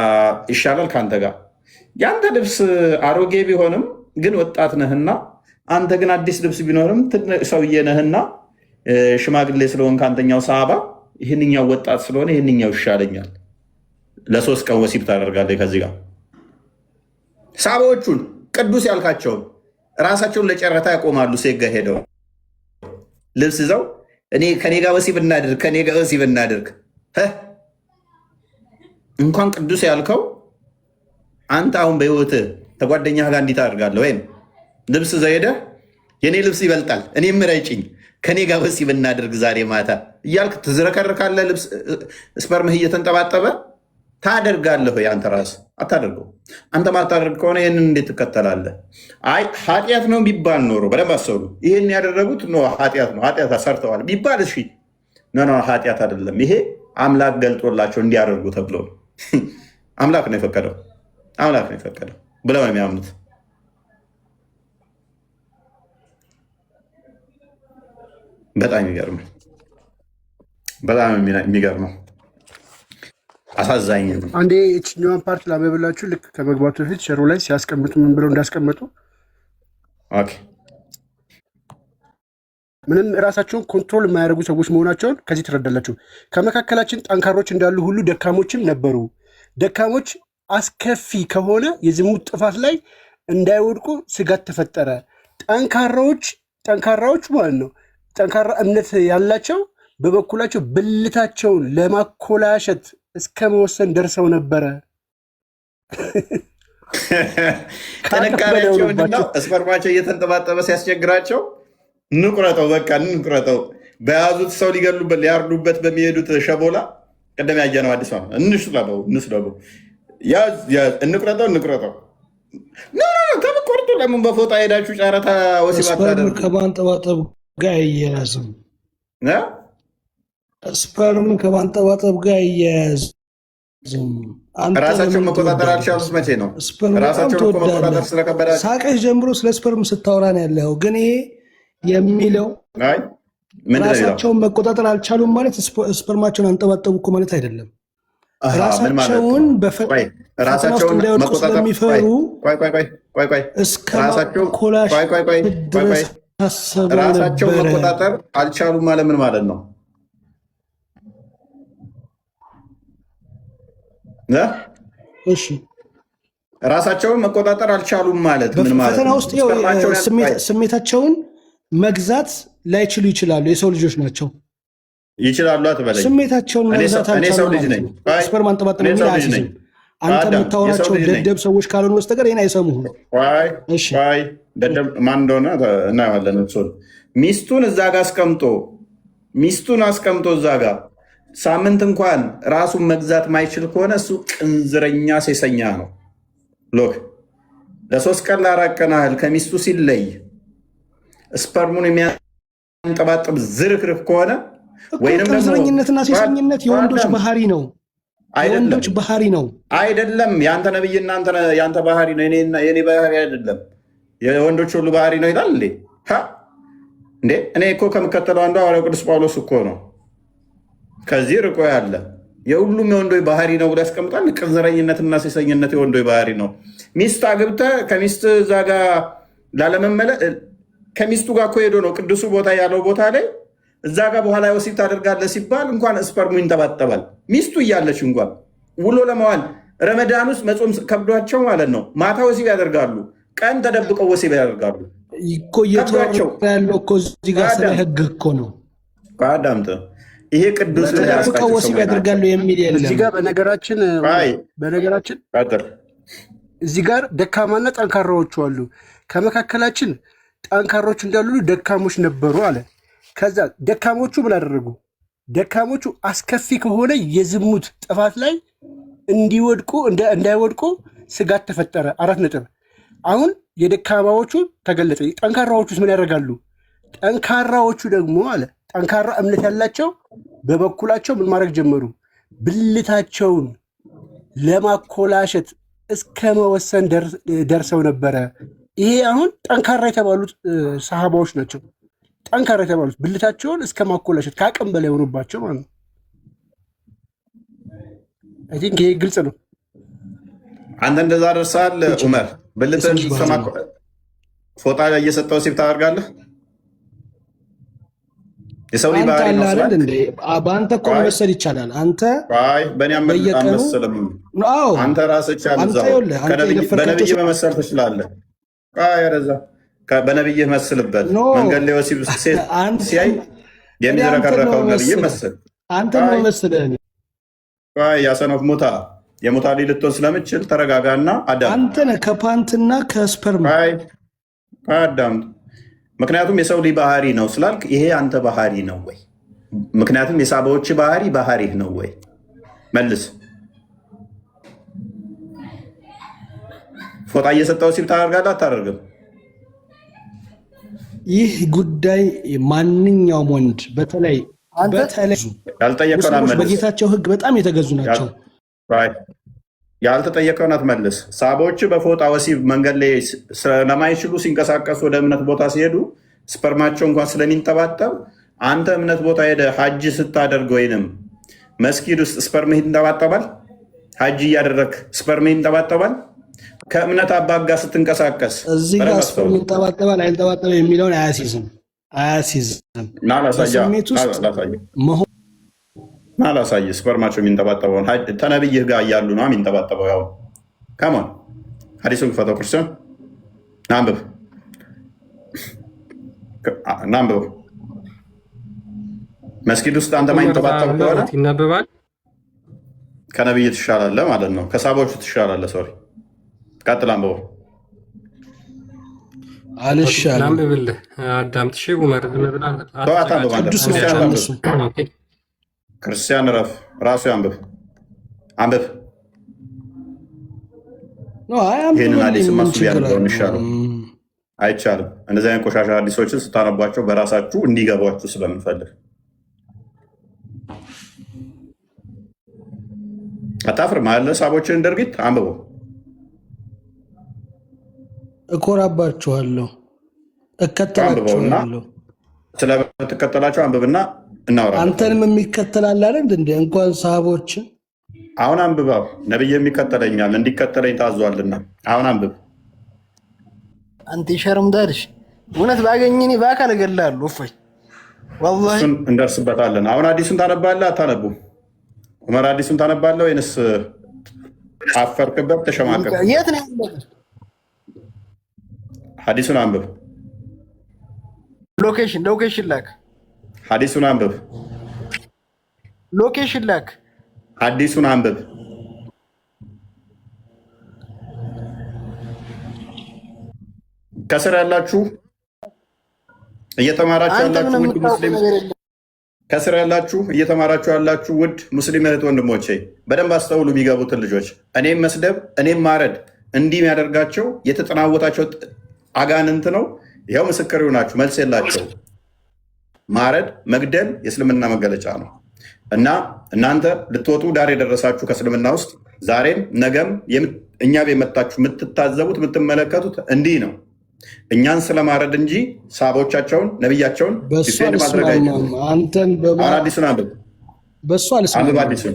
ይሻላል ከአንተ ጋር። የአንተ ልብስ አሮጌ ቢሆንም ግን ወጣት ነህና አንተ ግን አዲስ ልብስ ቢኖርም ትልቅ ሰውዬ ነህና ሽማግሌ ስለሆን ከአንተኛው ሰሃባ ይህንኛው ወጣት ስለሆነ ይህንኛው ይሻለኛል። ለ3 ቀን ወሲብ ታደርጋለህ። ከዚህ ጋር ሰሃባዎቹን ቅዱስ ያልካቸውን ራሳቸውን ለጨረታ ያቆማሉ። ሴት ጋር ሄደው ልብስ ይዘው ከኔ ጋር ወሲብ እናድርግ እንኳን ቅዱስ ያልከው አንተ አሁን በህይወትህ ተጓደኛህ ጋር እንዲህ ታደርጋለህ ወይም ልብስ ዘይደህ የኔ ልብስ ይበልጣል እኔ ምረጭኝ ከኔ ጋር ወሲብ እናድርግ ዛሬ ማታ እያልክ ትዝረከርካለህ። ልብስ ስፐርምህ እየተንጠባጠበ ታደርጋለህ ወይ? አንተ ራስህ አታደርገው። አንተ ማታደርግ ከሆነ ይህንን እንዴት ትከተላለህ? አይ ኃጢአት ነው ቢባል ኖሮ በደንብ አሰሉ። ይህን ያደረጉት ኃጢአት ነው ኃጢአት ሰርተዋል ቢባል እሺ፣ ኃጢአት አይደለም ይሄ አምላክ ገልጦላቸው እንዲያደርጉ ተብሎ ነው። አምላክ ነው የፈቀደው ብለው ነው የሚያምኑት። በጣም የሚገርመው አሳዛኝ ነው። አንዴ የትኛዋን ፓርት ላመብላችሁ። ልክ ከመግባቱ በፊት ሸሩ ላይ ሲያስቀምጡ ምን ብለው እንዳስቀመጡ ምንም ራሳቸውን ኮንትሮል የማያደርጉ ሰዎች መሆናቸውን ከዚህ ትረዳላችሁ። ከመካከላችን ጠንካሮች እንዳሉ ሁሉ ደካሞችም ነበሩ። ደካሞች አስከፊ ከሆነ የዝሙት ጥፋት ላይ እንዳይወድቁ ስጋት ተፈጠረ። ጠንካራዎች ማለት ነው ጠንካራ እምነት ያላቸው በበኩላቸው ብልታቸውን ለማኮላሸት እስከ መወሰን ደርሰው ነበረ። ጥንካሬያቸው ምንድነው? ስፐርማቸው እየተንጠባጠበ ሲያስቸግራቸው በቃ እንቁረጠው። በያዙት ሰው ሊገሉበት ሊያርዱበት በሚሄዱት ሸቦላ ቀደም ያየነው አዲስ ነው። እንስለበው እንቁረጠው ከምቆርጡ ለምን በፎጣ ሄዳችሁ ጨረታ ወሲብ አታደርጉ? ከማንጠባጠብ ጋር አያያዝም። ስፐርም ከማንጠባጠብ ጋር አያያዝም። ራሳቸውን መቆጣጠር አልቻሉት። መቼ ነው ራሳቸውን መቆጣጠር ስለከበዳቸው? ሳቀሽ ጀምሮ ስለ ስፐርም ስታወራ ነው ያለው። ግን ይሄ የሚለው ራሳቸውን መቆጣጠር አልቻሉም ማለት ስፐርማቸውን አንጠባጠቡ እኮ ማለት አይደለም። ራሳቸውን በፈተና ውስጥ እንዳይወድቁ ስለሚፈሩ እስከ ማኮላሸት ድረስ ታሰበው ራሳቸውን ነበረ። መቆጣጠር አልቻሉም ማለት ምን ማለት ነው? እሺ ራሳቸውን መቆጣጠር አልቻሉም ማለት ምን ማለት በፈተና ነው? ውስጥ ስሜታቸውን መግዛት ላይችሉ ይችላሉ። የሰው ልጆች ናቸው። ይችላሉ አትበለኝ። ስሜታቸውን መግዛት አልቻሉም ማለት ነው። ስፐር ማንጠባጠብ የሚል አያሲዝም። አንተ የምታወራቸው ደደብ ሰዎች ካልሆኑ በስተቀር ይህን አይሰሙህም። ደደብ ማን እንደሆነ እናየዋለን። ሚስቱን እዛ ጋር አስቀምጦ እዛ ጋር ሳምንት እንኳን ራሱን መግዛት ማይችል ከሆነ እሱ ቅንዝረኛ ሴሰኛ ነው። ሎክ ለ3 ቀን ለ4 ቀን ያህል ከሚስቱ ሲለይ ስፐርሙን የሚያንጠባጥብ ዝርክርክ ከሆነ ወይንም ደግሞ ቅንዝረኝነትና ሴሰኝነት የወንዶች ባህሪ ነው። የወንዶች ባህሪ ነው አይደለም። የአንተ ነብይና የአንተ ባህሪ ነው፣ የኔ ባህሪ አይደለም። የወንዶች ሁሉ ባህሪ ነው ይላል እንዴ? እኔ እኮ ከምከተለው አንዱ ሐዋርያው ቅዱስ ጳውሎስ እኮ ነው። ከዚህ ርቆ ያለ የሁሉም የወንዶች ባህሪ ነው ብሎ ያስቀምጣል። ቅንዝረኝነትና ሴሰኝነት የወንዶች ባህሪ ነው። ሚስት አግብተህ ከሚስት እዛ ጋር ላለመመለስ ከሚስቱ ጋር እኮ ሄዶ ነው ቅዱሱ ቦታ ያለው ቦታ ላይ እዛ ጋር በኋላ ወሲብ ታደርጋለህ ሲባል እንኳን ስፐርሙ ይንጠባጠባል። ሚስቱ እያለች እንኳን ውሎ ለመዋል ረመዳን ውስጥ መጾም ከብዷቸው ማለት ነው ማታ ወሲብ ያደርጋሉ፣ ቀን ተደብቀው ወሲብ ያደርጋሉ እኮ። እየተወራ ያለው እኮ እዚህ ጋር ስለ ህግ እኮ ነው። አዳምጥ። ይሄ ቅዱስ ተደብቀው ወሲብ ያደርጋሉ የሚል የለም እዚህ ጋር። በነገራችን እዚህ ጋር ደካማና ጠንካራዎቹ አሉ። ከመካከላችን ጠንካሮች እንዳሉ ደካሞች ነበሩ አለ። ከዛ ደካሞቹ ምን አደረጉ? ደካሞቹ አስከፊ ከሆነ የዝሙት ጥፋት ላይ እንዳይወድቁ ስጋት ተፈጠረ። 4 ነጥብ። አሁን የደካማዎቹ ተገለጸ። ጠንካራዎቹስ ምን ያደርጋሉ? ጠንካራዎቹ ደግሞ አለ ጠንካራ እምነት ያላቸው በበኩላቸው ምን ማድረግ ጀመሩ? ብልታቸውን ለማኮላሸት እስከ መወሰን ደርሰው ነበረ። ይሄ አሁን ጠንካራ የተባሉት ሰሃባዎች ናቸው። ጠንካራ የተባሉት ብልታቸውን እስከ ማኮላሸት ከአቅም በላይ ሆኖባቸው ማለት ነው። አይ ቲንክ ይሄ ግልጽ ነው። አንተ እንደዛ ደርሰሃል ዑመር። ብልትን ፎጣ ላይ እየሰጠው ሲብ ታደርጋለህ። የሰው ልጅ ባህሪ ነው። በአንተ እኮ መመሰል ይቻላል። አንተ በእኔ አመሰልም። አንተ ራስህ በነብይ መመሰል ትችላለህ። ረዛ በነብይህ መስልበት። መንገድ ላይ ወሲብ ሲያይ የሚዝረከረከው ነብይ መስል። አንተ ነው መስልህ። ያሰነፍ ሙታ የሙታ ልትሆን ስለምችል ተረጋጋና አዳም። አንተ ነህ ከፓንትና ከስፐርም አዳምጥ። ምክንያቱም የሰው ልጅ ባህሪ ነው ስላልክ ይሄ አንተ ባህሪ ነው ወይ? ምክንያቱም የሳባዎች ባህሪህ ነው ወይ? መልስ። ፎጣ እየሰጠው ሲብ ታደርጋለህ አታደርግም? ይህ ጉዳይ ማንኛውም ወንድ በተለይ በጌታቸው ሕግ በጣም የተገዙ ናቸው። ያልተጠየቀውን አትመልስ። ሳቦች በፎጣ ወሲብ መንገድ ላይ ስለማይችሉ ሲንቀሳቀሱ ወደ እምነት ቦታ ሲሄዱ ስፐርማቸው እንኳን ስለሚንጠባጠብ አንተ እምነት ቦታ ሄደ ሀጅ ስታደርግ ወይንም መስጊድ ውስጥ ስፐርምህ ይንጠባጠባል። ሀጅ እያደረግ ስፐርምህ ይንጠባጠባል። ከእምነት አባት ጋር ስትንቀሳቀስ እዚህ ጋር ስፐርም ይንጠባጠባል አይንጠባጠብ የሚለውን አያሲዝም። ናላሳይ ስፐርማቸው የሚንጠባጠበውን ተነብይህ ጋር እያሉ ነው የሚንጠባጠበው። ያው ከሞን ሀዲሱን ክፈተው ክርስቲያን ናንብብ። መስጊድ ውስጥ አንተ ማይንጠባጠብ ከሆነ ይነበባል። ከነብይ ትሻላለህ ማለት ነው። ከሳቦቹ ትሻላለህ። ሶሪ ቀጥል፣ አንብበው። አልሻለም አንብብልህ። አዳምጥ። እሺ ዑመር ክርስቲያን ረፍ ራሱ አንብብ። ይህንን አዲስ ማሱ ያለው የሚሻለው አይቻልም። እነዚህ አይነት ቆሻሻ አዲሶችን ስታነቧቸው በራሳችሁ እንዲገቧችሁ ስለምንፈልግ አታፍርም አለ። ሳቦችን ድርጊት አንብበው። እኮራባችኋለሁ፣ እከተላችኋለሁ። ስለምትከተላቸው አንብብና እናወራለን። አንተንም የሚከተላል አይደል እንዴ? እንኳን ሰሃቦችን አሁን አንብባው ነብይ የሚከተለኛል እንዲከተለኝ ታዟልና አሁን አንብብ። አንተ ሸርም ዳርሽ እውነት ባገኘኝ በአካል እገላለሁ። እፎይ ወላሂ እሱን እንደርስበታለን። አሁን አዲሱን ታነባለህ አታነቡም? ዑመር አዲሱን ታነባለህ ወይንስ አፈርክበት ተሸማቀቅ? የት ነው ያለው? ሐዲሱን አንብብ። ሎኬሽን ላክ። ሐዲሱን አንብብ። ሎኬሽን ላክ። ሐዲሱን አንብብ። ከስር ያላችሁ እየተማራችሁ ያላችሁ ውድ ሙስሊም ከስር ያላችሁ እየተማራችሁ ያላችሁ ውድ ሙስሊም እህት ወንድሞቼ በደንብ አስተውሉ። የሚገቡትን ልጆች እኔም መስደብ እኔም ማረድ እንዲህ የሚያደርጋቸው የተጠናወታቸው አጋንንት ነው። ይኸው ምስክር ይሆናችሁ። መልስ የላቸው። ማረድ መግደል የእስልምና መገለጫ ነው እና እናንተ ልትወጡ ዳር የደረሳችሁ ከእስልምና ውስጥ ዛሬም ነገም እኛ ቤት መጣችሁ የምትታዘቡት የምትመለከቱት እንዲህ ነው። እኛን ስለማረድ እንጂ ሳቦቻቸውን ነብያቸውን ዲፌንድ ማድረግ አይደለም። አዲሱን አንብብ። በሱ አንብብ። አዲሱን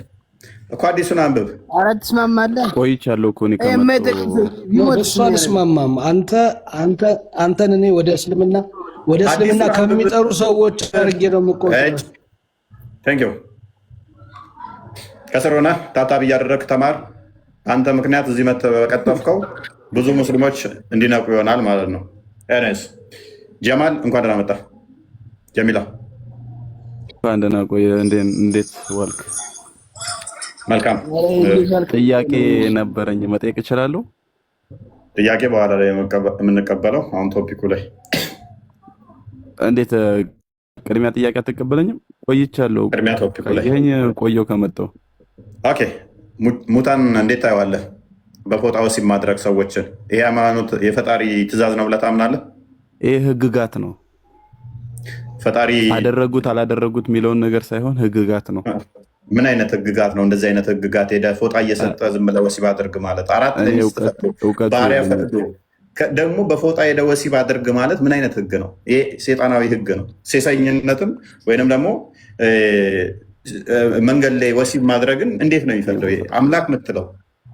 እኮ አዲሱን አንብብ። ኧረ ትስማማለህ? ቆይቻለሁ እኮ እኔ በሱ አልስማማም። አንተን እኔ ወደ እስልምና ከሚጠሩ ሰዎች አድርጌ ነው የምቆጥረው። ቴንክ ዩ። ከስር ሆነህ ታታብ እያደረግህ ተማር። አንተ ምክንያት እዚህ መተህ በቀጠፍከው ብዙ ሙስሊሞች እንዲነቁ ይሆናል ማለት ነው። ኤኒዌይስ ጀማል እንኳን ደህና መጣህ። ጀሚላ እንኳን ደህና ቆየህ። እንዴት ዋልክ? መልካም። ጥያቄ ነበረኝ መጠየቅ እችላለሁ? ጥያቄ በኋላ ላይ የምንቀበለው አሁን ቶፒኩ ላይ እንዴት ቅድሚያ ጥያቄ አትቀበለኝም? ቆይቻለሁ። ቅድሚያ ቶፒኩ ላይ ይሄን ቆየው ከመጣሁ። ኦኬ ሙታን እንዴት ታየዋለህ? በፎጣ ወሲብ ማድረግ ሰዎችን ይሄ ሃይማኖት የፈጣሪ ትእዛዝ ነው ብለህ ታምናለህ? ይሄ ህግጋት ነው። ፈጣሪ አደረጉት አላደረጉት የሚለውን ነገር ሳይሆን ህግጋት ነው። ምን አይነት ህግጋት ነው? እንደዚህ አይነት ህግጋት ሄደህ ፎጣ እየሰጠ ዝም ብለህ ወሲብ አድርግ ማለት አራት ባሪያ ፈቅዶ ደግሞ በፎጣ ሄደህ ወሲብ አድርግ ማለት ምን አይነት ህግ ነው? ይሄ ሴጣናዊ ህግ ነው። ሴሰኝነትም ወይንም ደግሞ መንገድ ላይ ወሲብ ማድረግን እንዴት ነው የሚፈቅደው? አምላክ ምትለው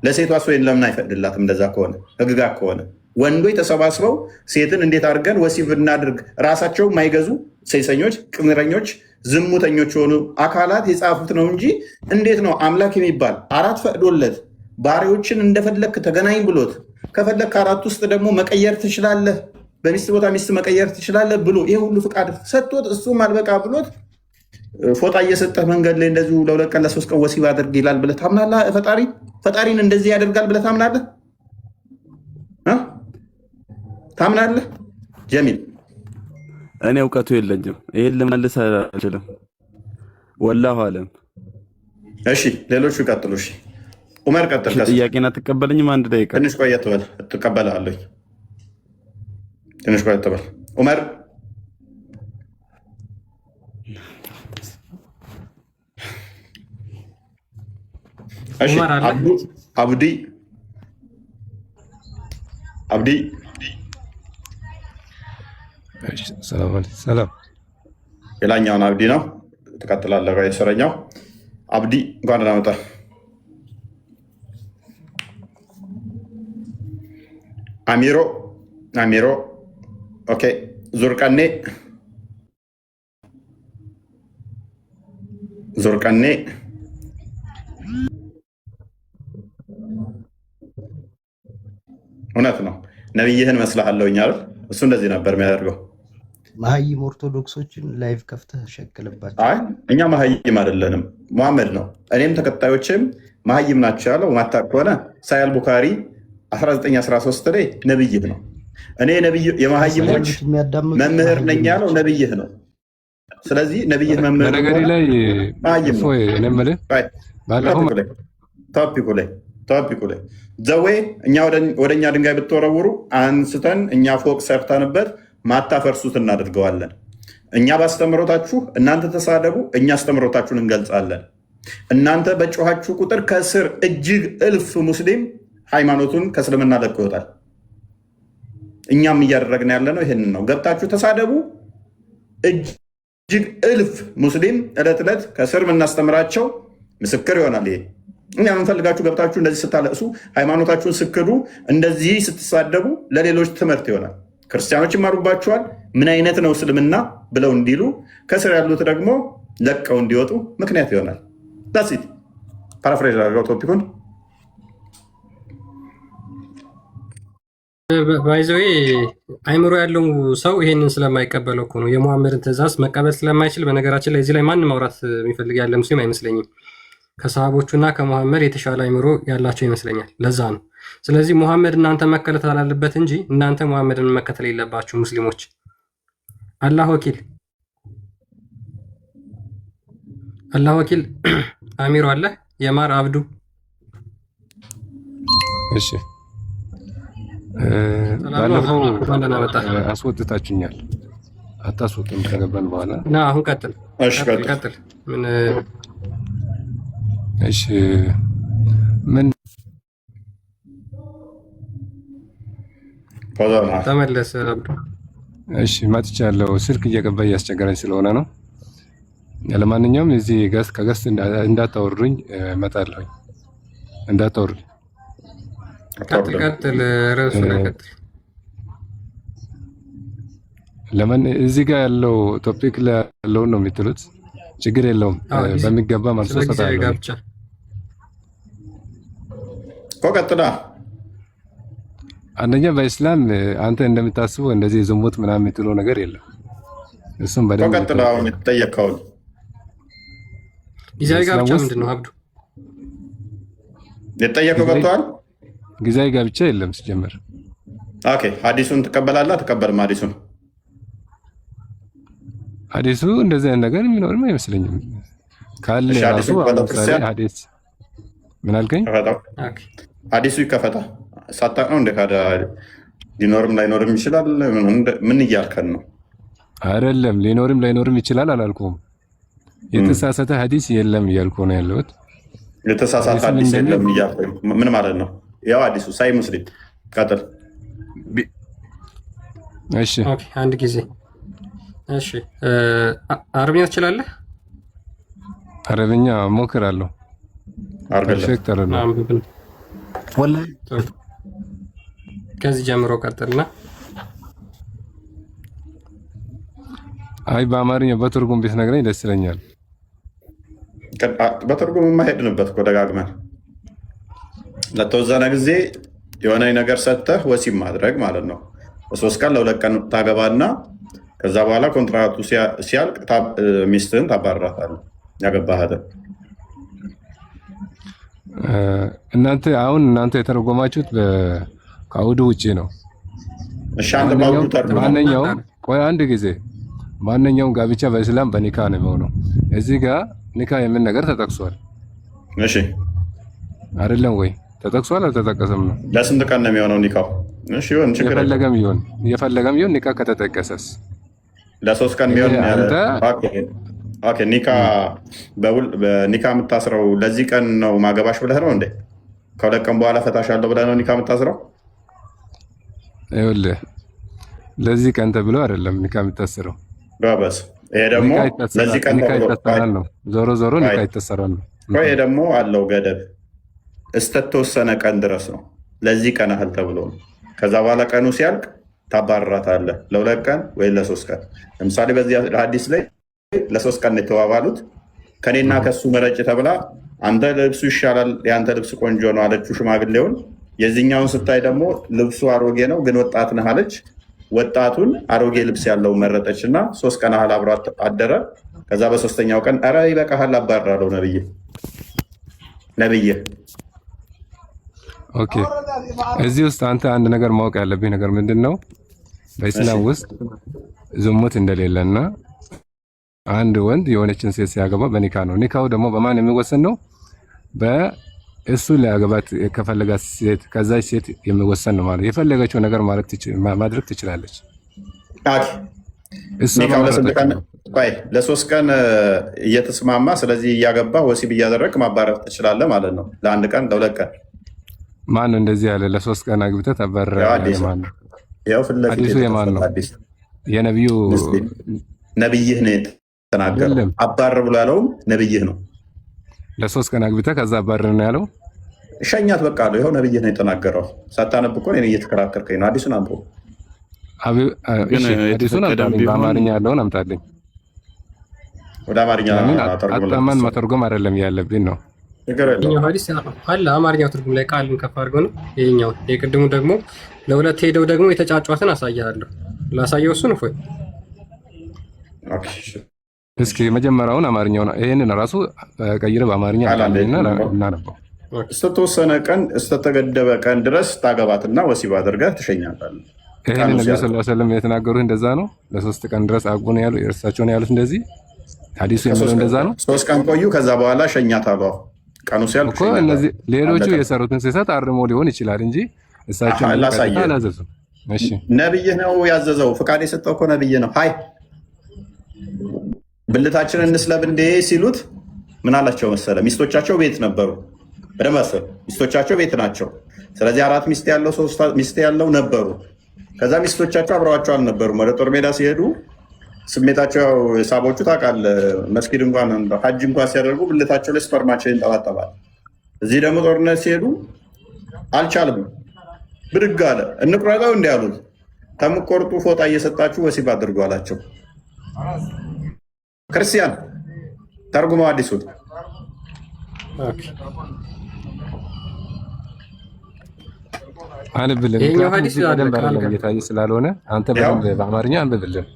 ለሴቷ ወይን ለምን አይፈቅድላትም? እንደዛ ከሆነ ህግጋት ከሆነ ወንዶች ተሰባስበው ሴትን እንዴት አድርገን ወሲብ እናድርግ ራሳቸው የማይገዙ ሴሰኞች፣ ቅምረኞች፣ ዝሙተኞች የሆኑ አካላት የጻፉት ነው እንጂ እንዴት ነው አምላክ የሚባል አራት ፈቅዶለት ባሪዎችን እንደፈለክ ተገናኝ ብሎት ከፈለክ አራት ውስጥ ደግሞ መቀየር ትችላለህ፣ በሚስት ቦታ ሚስት መቀየር ትችላለህ ብሎ ይሄ ሁሉ ፍቃድ ሰጥቶት እሱም አልበቃ ብሎት ፎጣ እየሰጠህ መንገድ ላይ እንደዚሁ ለሁለት ቀን ለሶስት ቀን ወሲብ አድርግ ይላል ብለህ ታምናለህ? ፈጣሪን እንደዚህ ያደርጋል ብለህ ታምናለህ? ታምናለህ? ጀሚል እኔ እውቀቱ የለኝም። ይሄን ልመልስ አልችልም። ወላሁ አለም። እሺ ሌሎቹ ይቀጥሉ። እሺ ዑመር ቀጥል። ጥያቄን አትቀበለኝም? አንድ ደቂቃ ትንሽ ቆየት በል። እትቀበልሃለሁ። ትንሽ ቆየት በል ዑመር። እሺ አብዲ ሰላም። ሌላኛውን አብዲ ነው። ትቀጥላለህ። የስረኛው አብዲ እንኳን ደህና መጣህ። አሚሮ ኦኬ። ዙርቀኔ እውነት ነው። ነብይህን መስልሃለሁኝ አይደል? እሱ እንደዚህ ነበር የሚያደርገው። መሀይም ኦርቶዶክሶችን ላይቭ ከፍተህ ሸቅልባቸው። አይ እኛ መሀይም አይደለንም፣ ሙሐመድ ነው። እኔም ተከታዮችም መሀይም ናቸው ያለው ማታቅ ከሆነ ሳያል ቡካሪ 1913 ላይ ነብይህ ነው። እኔ የመሀይሞች መምህር ነኝ ያለው ነብይህ ነው። ስለዚህ ነብይህ መምህር ቶፒኩ ላይ ዘዌ እኛ ወደ እኛ ድንጋይ ብትወረውሩ አንስተን እኛ ፎቅ ሰርተንበት ማታፈርሱት እናደርገዋለን። እኛ ባስተምሮታችሁ እናንተ ተሳደቡ፣ እኛ አስተምሮታችሁን እንገልጻለን። እናንተ በጮኻችሁ ቁጥር ከስር እጅግ እልፍ ሙስሊም ሃይማኖቱን ከእስልምና ለቆ ይወጣል። እኛም እያደረግን ያለ ነው ይህንን ነው። ገብታችሁ ተሳደቡ፣ እጅግ እልፍ ሙስሊም ዕለት ዕለት ከስር የምናስተምራቸው ምስክር ይሆናል። ይሄ እኛ የምንፈልጋችሁ ገብታችሁ እንደዚህ ስታለቅሱ፣ ሃይማኖታችሁን ስክዱ፣ እንደዚህ ስትሳደቡ ለሌሎች ትምህርት ይሆናል። ክርስቲያኖች ይማሩባችኋል። ምን አይነት ነው እስልምና ብለው እንዲሉ፣ ከስር ያሉት ደግሞ ለቀው እንዲወጡ ምክንያት ይሆናል። ዳሲት ፓራፍሬዝ አድርገው ቶፒኩን ባይዘዌ አይምሮ ያለው ሰው ይሄንን ስለማይቀበለው እኮ ነው የሙሐመድን ትእዛዝ መቀበል ስለማይችል። በነገራችን ላይ እዚህ ላይ ማንም ማውራት የሚፈልግ ያለ ሙስሊም አይመስለኝም። ከሰሃቦቹና ከሙሐመድ የተሻለ አይምሮ ያላቸው ይመስለኛል። ለዛ ነው። ስለዚህ ሙሐመድ እናንተ መከተል አለበት እንጂ እናንተ ሙሐመድን መከተል የለባችሁ ሙስሊሞች። አላህ ወኪል አላህ ወኪል አሚሮ አለ የማር አብዱ እሺ ባለፈው አስወጥታችሁኛል። አታስወጡም ከገባን በኋላ ና አሁን ቀጥል። እሺ ቀጥል። ምን እሺ ምን ተመለስ አብዱ። እሺ መጥቻለሁ። ስልክ እየገባ እያስቸገረኝ ስለሆነ ነው። ለማንኛውም እዚህ ከገስት እንዳታወርዱኝ እመጣለሁ። እንዳታወርዱኝ። ቀጥል። ርዕሱ ላይ ቀጥል። ለምን እዚህ ጋር ያለው ቶፒክ ላይ ያለውን ነው የምትሉት? ችግር የለውም። በሚገባ መልሶ ሰጣለሁ። ቀጥላ። አንደኛ በእስላም አንተ እንደምታስበው እንደዚህ ዝሙት ምናምን የምትለው ነገር የለም። እሱም በደንብ ቀጥላ። አሁን የተጠየቀው ጊዜያዊ ጋብቻ ምንድን ነው አብዱ? የተጠየቀው ገብቷል። ጊዜያዊ ጋብቻ የለም ሲጀመር። ኦኬ ሐዲሱን ትቀበላለህ? አትቀበልም? ሐዲሱ እንደዚህ አይነት ነገር የሚኖርም አይመስለኝም። ካለ ራሱ ሐዲስ ምን አልከኝ? ሐዲሱ ይከፈታ ሳታቅ ነው እንደ ካዳ ሊኖርም ላይኖርም ይችላል። ምን እያልከን ነው? አይደለም ሊኖርም ላይኖርም ይችላል አላልኩም። የተሳሳተ ሐዲስ የለም እያልኩ ነው ያለሁት። የተሳሳተ ሐዲስ የለም እያልኩ ምን ማለት ነው? ያው ሐዲሱ ሳይ ሙስሊም ቀጥል። እሺ ኦኬ አንድ ጊዜ እሺ። አረብኛ ትችላለህ? አረብኛ ሞክራለሁ። ፐርፌክት አይደለም ወላሂ። ከዚህ ጀምሮ ቀጥልና። አይ በአማርኛ በትርጉም ብትነግረኝ ደስ ይለኛል። በትርጉም የማሄድንበት እኮ ደጋግመን ለተወሰነ ጊዜ የሆነ ነገር ሰጥተህ ወሲብ ማድረግ ማለት ነው። በ3 ቀን ለ2 ቀን ታገባና ከዛ በኋላ ኮንትራቱ ሲያልቅ ሚስትህን ታባርራታለህ። ያገባህት እናንተ የተረጎማችሁት ከአውዱ ውጪ ነው። እሺ አንተ ባውዱ ተርጉም። ቆይ አንድ ጊዜ ማንኛውም ጋብቻ በእስላም በኒካ ነው የሚሆነው። እዚህ ጋር ኒካ የምን ነገር ተጠቅሷል? እሺ አይደለም ወይ? ተጠቅሷል አልተጠቀሰም ነው? ለስንት ቀን ነው የሚሆነው ኒካው? እሺ ይሁን ችግር የፈለገም ይሁን ኒካ ከተጠቀሰስ ለ3 ቀን የሚሆን ኦኬ። ኒካ በኒካ የምታስረው ለዚህ ቀን ነው ማገባሽ ብለህ ነው እንዴ? ከ2 ቀን በኋላ ፈታሻለሁ ብለህ ነው ኒካ የምታስረው? ይኸውልህ ለዚህ ቀን ተብሎ አይደለም ኒካ የምታስረው። ጋበስ ይሄ ደግሞ ለዚህ ቀን ይታሰራል ነው። ዞሮ ዞሮ ኒካ ይታሰራል ነው። ይሄ ደግሞ አለው ገደብ እስከተወሰነ ቀን ድረስ ነው። ለዚህ ቀን ያህል ተብሎ ነው። ከዛ በኋላ ቀኑ ሲያልቅ ታባርራታለህ ለ2 ቀን ወይ ለ3 ቀን። ለምሳሌ በዚህ ሐዲስ ላይ ለ3 ቀን የተባባሉት ከኔና ከሱ መረጭ ተብላ አንተ ልብሱ ይሻላል የአንተ ልብስ ቆንጆ ነው አለችው ሽማግሌውን። የዚህኛውን ስታይ ደግሞ ልብሱ አሮጌ ነው ግን ወጣት ነህ አለች። ወጣቱን አሮጌ ልብስ ያለው መረጠች እና 3 ቀን ያህል አብሮ አደረ። ከዛ በ3ኛው ቀን ኧረ ይበቃሃል አባራለው ነብዬ። ኦኬ እዚህ ውስጥ አንተ አንድ ነገር ማወቅ ያለብኝ ነገር ምንድን ነው? በኢስላም ውስጥ ዝሙት እንደሌለና አንድ ወንድ የሆነችን ሴት ሲያገባ በኒካ ነው። ኒካው ደግሞ በማን የሚወሰን ነው? በእሱ ሊያገባት ከፈለጋት ሴት ከዛች ሴት የሚወሰን ነው። ማለት የፈለገችው ነገር ማድረግ ትችላለች። ለ3 ቀን እየተስማማ ስለዚህ እያገባ ወሲብ እያደረግ ማባረር ትችላለህ ማለት ነው። ለ1 ቀን ለ2 ቀን ማን ነው እንደዚህ ያለ? ለ3 ቀን አግብተህ ታባረር ማን ነው? ሐዲሱ የማን ነው? የነብዩ ነብይህ ነው የተናገረው። አባር ብሎ ያለውም ነብይህ ነው። ለ3 ቀን አግብተህ ከዛ አባረር ነው ያለው። ሸኛት በቃ አለው። ይኸው ነብይ ነው የተናገረው። ሳታነብ እኮ እኔ እየተከራከርከኝ ነው። አዲሱን አንብቦ አዲሱን በአማርኛ ያለውን አምጣልኝ። ወደ አማርኛ አጣማን መተርጎም አይደለም ያለብን ነው። ይሄኛው ሐዲስ አለ አማርኛው ትርጉም ላይ ቃልን ከፍ አድርገው ነው። ይሄኛው የቅድሙ ደግሞ ለሁለት ሄደው ደግሞ የተጫጫዋትን አሳያለሁ። ላሳየው እሱን እፎይ እስኪ መጀመሪያውን አማርኛውን ይሄንን ራሱ ቀይረ በአማርኛ አላለና እናነበው። እስከተወሰነ ቀን እስከተገደበ ቀን ድረስ ታገባትና ወሲብ አድርገህ ትሸኛታለህ። ይሄንን ነብዩ ሰለላሁ ዐለይሂ ወሰለም የተናገሩት እንደዛ ነው። ለ3 ቀን ድረስ አግቡ ነው ያሉ እርሳቸው ነው ያሉት። እንደዚህ ሐዲሱ የሚለው እንደዛ ነው። 3 ቀን ቆዩ፣ ከዛ በኋላ ሸኛታለሁ። ቀኑ ሲያልቅ እኮ እነዚህ ሌሎቹ የሰሩትን ስህተት አርሞ ሊሆን ይችላል እንጂ እሳቸው አላዘዙም። እሺ ነብይ ነው ያዘዘው። ፍቃድ የሰጠው እኮ ነብይ ነው። ሃይ ብልታችንን እንስለብ እንዴ ሲሉት ምን አላቸው መሰለ? ሚስቶቻቸው ቤት ነበሩ። በደምብ ሚስቶቻቸው ቤት ናቸው። ስለዚህ 4 ሚስት ያለው 3 ሚስት ያለው ነበሩ። ከዛ ሚስቶቻቸው አብረዋቸው አልነበሩም። ወደ ጦር ሜዳ ሲሄዱ ስሜታቸው ሳቦቹ ታውቃለህ፣ መስጊድ እንኳን ሀጅ እንኳን ሲያደርጉ ብልታቸው ላይ ስፐርማቸው ይንጠባጠባል። እዚህ ደግሞ ጦርነት ሲሄዱ አልቻልም፣ ብድግ አለ። እንቁረጠው እንዲ ያሉት ከምቆርጡ ፎጣ እየሰጣችሁ ወሲብ አድርጉ አላቸው። ክርስቲያን ተርጉመው አዲሱት አንብልን። ይሄኛው ሐዲስ በደንብ አይደለም እየታየ ስላልሆነ አንተ በደንብ በአማርኛ አንብብልን።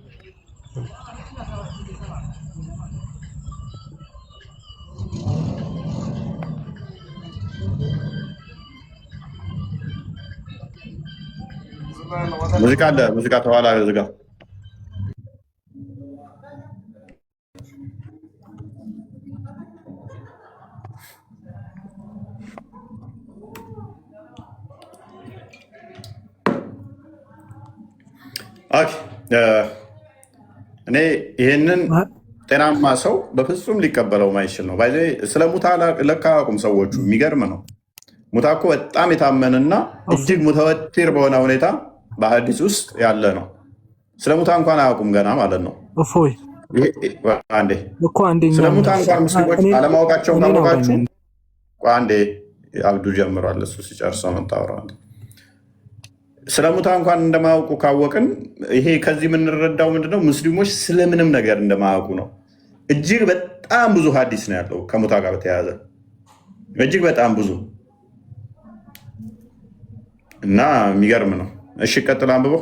ሙዚቃ አለ። ሙዚቃ ተኋላ ዝጋ። እኔ ይህንን ጤናማ ሰው በፍጹም ሊቀበለው ማይችል ነው። ባይዘ ስለ ሙታ ለካ አያውቁም ሰዎቹ። የሚገርም ነው። ሙታ እኮ በጣም የታመንና እጅግ ሙተወቲር በሆነ ሁኔታ በሐዲስ ውስጥ ያለ ነው። ስለ ሙታ እንኳን አያውቁም ገና ማለት ነው። እፎይ ስለ ሙታ እንኳን ሙስሊሞች አለማወቃቸውን ካወቃችሁ አንዴ አብዱ ጀምሯል። እሱ ሲጨርሰው መታወራ ስለ ሙታ እንኳን እንደማያውቁ ካወቅን ይሄ ከዚህ የምንረዳው ምንድነው? ሙስሊሞች ስለምንም ነገር እንደማያውቁ ነው። እጅግ በጣም ብዙ ሐዲስ ነው ያለው ከሙታ ጋር በተያያዘ እጅግ በጣም ብዙ እና የሚገርም ነው። እሺ ቀጥል፣ አንብበው።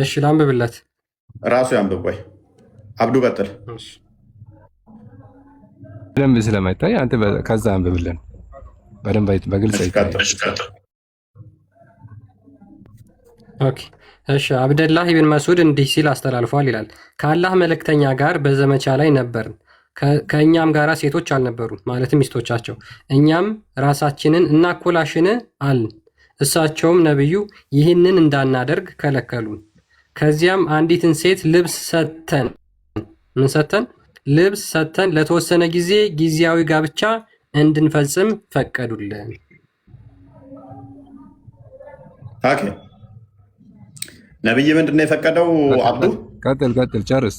እሺ ላንብብለት፣ ራሱ ያንብብ። ወይ አብዱ ቀጥል። በደንብ ስለማይታይ አንተ ከዛ አንብብልን በደንብ በግልጽ ይታይ። ኦኬ እሺ። አብደላህ ኢብን መስዑድ እንዲህ ሲል አስተላልፏል ይላል። ከአላህ መልእክተኛ ጋር በዘመቻ ላይ ነበርን። ከእኛም ጋር ሴቶች አልነበሩም፣ ማለትም ሚስቶቻቸው። እኛም ራሳችንን እናኮላሽን አልን። እሳቸውም ነብዩ ይህንን እንዳናደርግ ከለከሉን። ከዚያም አንዲትን ሴት ልብስ ሰጥተን ለተወሰነ ጊዜ ጊዜያዊ ጋብቻ እንድንፈጽም ፈቀዱልን። ኦኬ ነብይ ምንድን ነው የፈቀደው? አብዱ ቀጥል ጨርስ።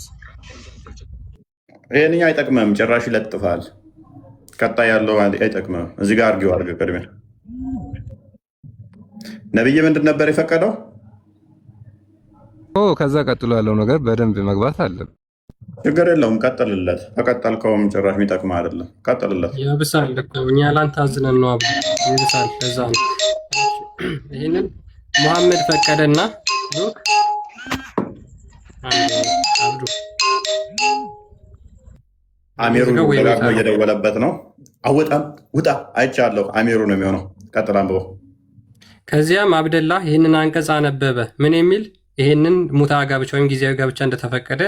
ይሄንኛ አይጠቅምም፣ ጭራሽ ይለጥፋል። ቀጣይ ያለው አይጠቅምም። እዚህ ጋር አርጊው አርገ ቅድሚያ ነብይ ምንድን ነበር የፈቀደው? ከዛ ቀጥሎ ያለው ነገር በደንብ መግባት አለ። ችግር የለውም፣ ቀጥልለት። ከቀጠልከውም ጭራሽ የሚጠቅም አይደለም። ቀጥልለት። ይብሳል እኮ እኛ ላንተ አዝነን ነው አብዱ፣ ይብሳል። ከዛ ነው ይሄንን መሐመድ ፈቀደና ሉክ አብዱ አሚሩ ደጋግሞ እየደወለበት ነው። አወጣም ውጣ አይቻለሁ። አሚሩ ነው የሚሆነው። ቀጥል አንብበው። ከዚያም አብደላህ ይህንን አንቀጽ አነበበ። ምን የሚል? ይህንን ሙታ ጋብቻ ወይም ጊዜያዊ ጋብቻ እንደተፈቀደ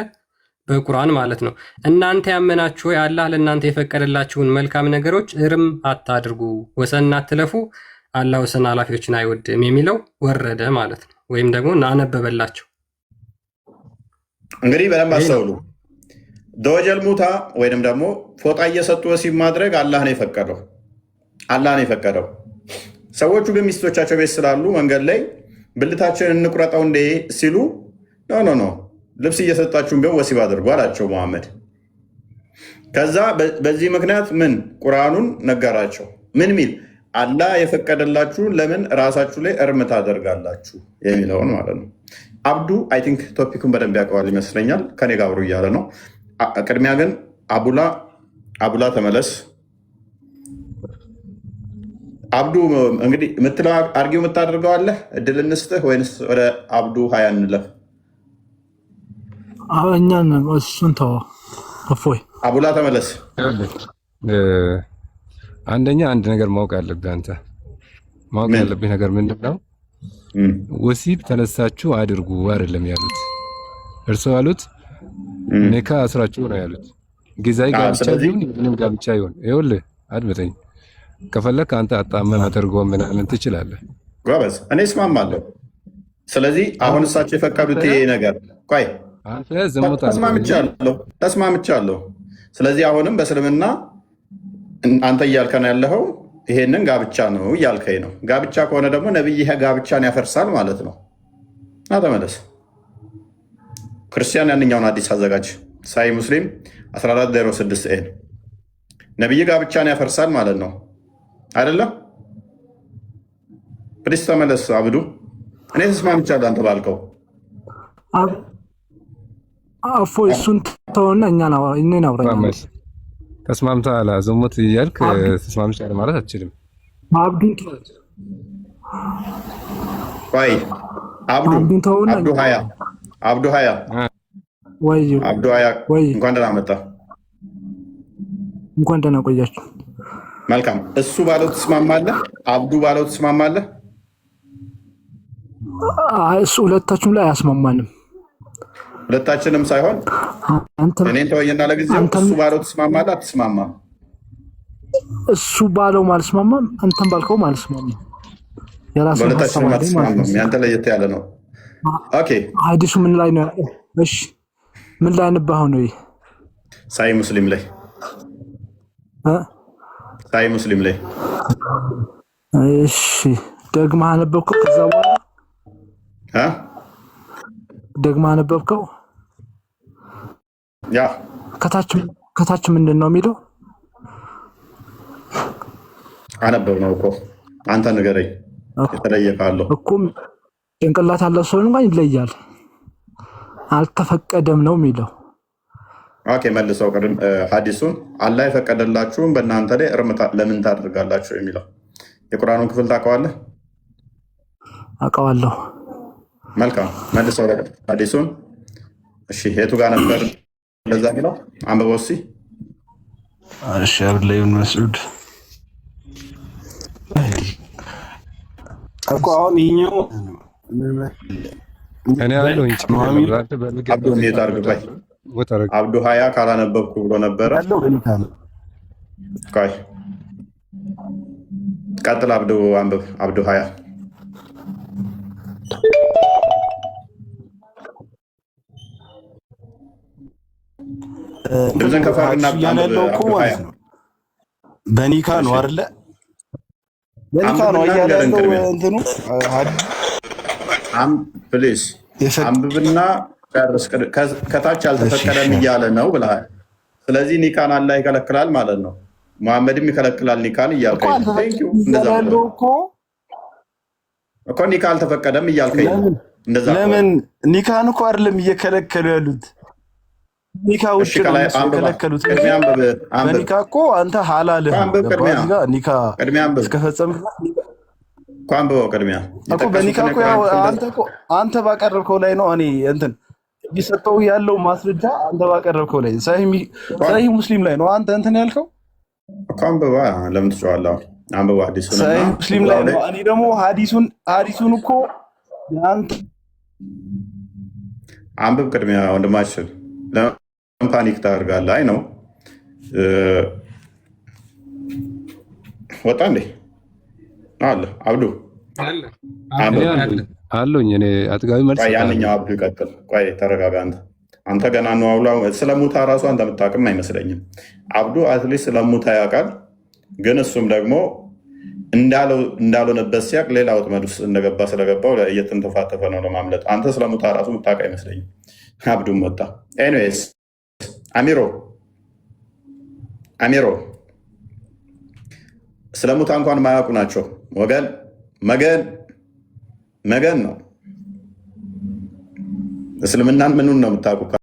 በቁርአን ማለት ነው። እናንተ ያመናችሁ ወይ አላህ ለእናንተ የፈቀደላችሁን መልካም ነገሮች እርም አታድርጉ፣ ወሰን አትለፉ፣ አላህ ወሰን ኃላፊዎችን አይወድም የሚለው ወረደ ማለት ነው። ወይም ደግሞ አነበበላቸው። እንግዲህ በደንብ አስተውሉ። ደወጀል ሙታ ወይንም ደግሞ ፎጣ እየሰጡ ወሲብ ማድረግ አላህ ነው የፈቀደው። አላህ ነው የፈቀደው። ሰዎቹ ግን ሚስቶቻቸው ቤት ስላሉ መንገድ ላይ ብልታችንን እንቁረጠው እንዴ ሲሉ ኖ ልብስ እየሰጣችሁን ቢሆን ወሲብ አድርጉ አላቸው መሐመድ። ከዛ በዚህ ምክንያት ምን ቁርአኑን ነገራቸው። ምን ሚል አላህ የፈቀደላችሁን ለምን ራሳችሁ ላይ እርም ታደርጋላችሁ የሚለውን ማለት ነው። አብዱ አይ ቲንክ ቶፒኩን በደንብ ያውቀዋል ይመስለኛል። ከኔ ጋር አብሮ እያለ ነው። ቅድሚያ ግን አቡላ ተመለስ። አብዱ እንግዲህ የምትለው አርጊው የምታደርገው አለ እድል እንስጥህ ወይንስ ወደ አብዱ ሀያ እንለፍ? እኛን እሱን ተው። እፎይ አቡላ ተመለስ። አንደኛ አንድ ነገር ማወቅ ያለብህ አንተ ማወቅ ያለብህ ነገር ምንድን ነው? ወሲብ ተነሳችሁ አድርጉ አይደለም ያሉት። እርሱ ያሉት ኒካ አስራችሁ ነው ያሉት። ጊዜያዊ ጋብቻ ይሁን ምንም ጋብቻ ይሁን ይኸውልህ አድምጠኝ። ከፈለክ አንተ አጣመም አድርገው ምናምን ትችላለህ። ጎበዝ፣ እኔ እስማማለሁ። ስለዚህ አሁን እሳቸው የፈቀዱት ይሄ ነገር ቆይ አንተ ዝሙት ተስማምቻለሁ። ስለዚህ አሁንም በእስልምና አንተ እያልከን ያለኸው ይሄንን ጋብቻ ነው እያልከኝ ነው። ጋብቻ ከሆነ ደግሞ ነብይ ጋብቻን ያፈርሳል ማለት ነው። ተመለስ። ክርስቲያን ያንኛውን አዲስ አዘጋጅ ሳይ ሙስሊም 1406 ነብይ ጋብቻን ያፈርሳል ማለት ነው አይደለም? ፕሊስ ተመለስ አብዱ። እኔ ተስማምቻለሁ አንተ ባልከው። እፎይ እሱን ተውና እኛን አውራኝ። ተስማምተሃል። ዝሙት እያልክ ተስማምቻለሁ ማለት አትችልም። ቆይ አብዱ ሀያ እንኳን ደህና መጣ። እንኳን ደህና ቆያችሁ። መልካም። እሱ ባለው ትስማማለህ? አብዱ ባለው ትስማማለህ? እሱ ሁለታችሁም ላይ አያስማማንም። ሁለታችንም ሳይሆን እኔን ተወኝና ለጊዜው እሱ ባለው ትስማማለህ? አትስማማም? እሱ ባለው አልስማማም፣ አንተም ባልከው አልስማማም። ሁለታችንም አትስማማም። ያንተ ለየት ያለ ነው። ኦኬ ሐዲሱ ምን ላይ ነው? እሺ ምን ላይ ነበር ነው? ሳይ ሙስሊም ላይ ሳይ ሙስሊም ላይ። እሺ ደግማ አነበብከው? ከዛ በኋላ ደግማ አነበብከው? ያ ከታች ምንድን ነው የሚለው? አነበብ ነው እኮ አንተ ንገረኝ። የተለየ ካለው እኮ ጭንቅላት ያለው ሰው እንኳን ይለያል። አልተፈቀደም ነው የሚለው። ኦኬ መልሰው ቅድም ሐዲሱን አላህ የፈቀደላችሁም በእናንተ ላይ እርምታ ለምን ታደርጋላችሁ የሚለው የቁርአኑን ክፍል ታውቀዋለህ? አውቀዋለሁ። መልካም መልሰው ሐዲሱን። እሺ የቱ ጋር ነበር ለዛ የሚለው? አንብበው እስኪ። እሺ አብዱላህ ኢብኑ መስዑድ እኮ አሁን ይኸኛው እኔ አለው አብዱ ሀያ ካላነበብኩ ብሎ ነበረ። ቀጥል አብዱ አንብብ። አብዱ ሀያ ድምፅን ከፍ አድርግና ያለው እኮ ማለት ነው በኒካ ነው አይደለ? በኒካ ነው እያለ ያለው እንትኑ ፕሊዝ አንብብና ከታች አልተፈቀደም እያለ ነው ብለሃል። ስለዚህ ኒካን አላህ ይከለክላል ማለት ነው። መሐመድም ይከለክላል ኒካን እያልከኝ እኮ ኒካ አልተፈቀደም እያልከኝ ለምን? ኒካን እኮ አይደለም እየከለከሉ ያሉት፣ ኒካ ውጭ ነው የከለከሉት። በኒካ እኮ አንተ ሐላል ኒካ እስከፈጸምክ አንብበው ቅድሚያ እኮ በኒካ እኮ አንተ ባቀረብከው ላይ ነው እኔ እንትን እየሰጠው ያለው ማስረጃ አንተ ባቀረብከው ላይ ሰሂህ ሙስሊም ላይ ነው አንተ እንትን ያልከው እኮ አንብባ። ለምን ትጮኻለህ? አንብባ ሐዲሱን ሰሂህ ሙስሊም ላይ ነው። እኔ ደግሞ ሐዲሱን እኮ አንተ አንብብ ቅድሚያ ወንድማችን። ለምን ፓኒክ ታደርጋለህ? አይ ነው ወጣ እንዴ አለ አብዱ አለኝ። እኔ አጥጋቢ መልስ ያንኛው አብዱ ይቀጥል። ቆይ ተረጋጋ። አንተ ገና ነው አውላ ስለ ሙታ ራሱ አንተ የምታውቅም አይመስለኝም። አብዱ አትሊስት ስለ ሙታ ያውቃል፣ ግን እሱም ደግሞ እንዳልሆነበት ሲያውቅ ሌላ ወጥመድ ውስጥ እንደገባ ስለገባው እየተንተፋተፈ ነው ለማምለጥ። አንተ ስለ ሙታ ራሱ የምታውቅ አይመስለኝም። አብዱም ወጣ። ኤኒዌይስ አሚሮ አሚሮ ስለሙታ እንኳን ማያውቁ ናቸው። ወገን መገን ነው። እስልምናን ምኑን ነው የምታውቁ?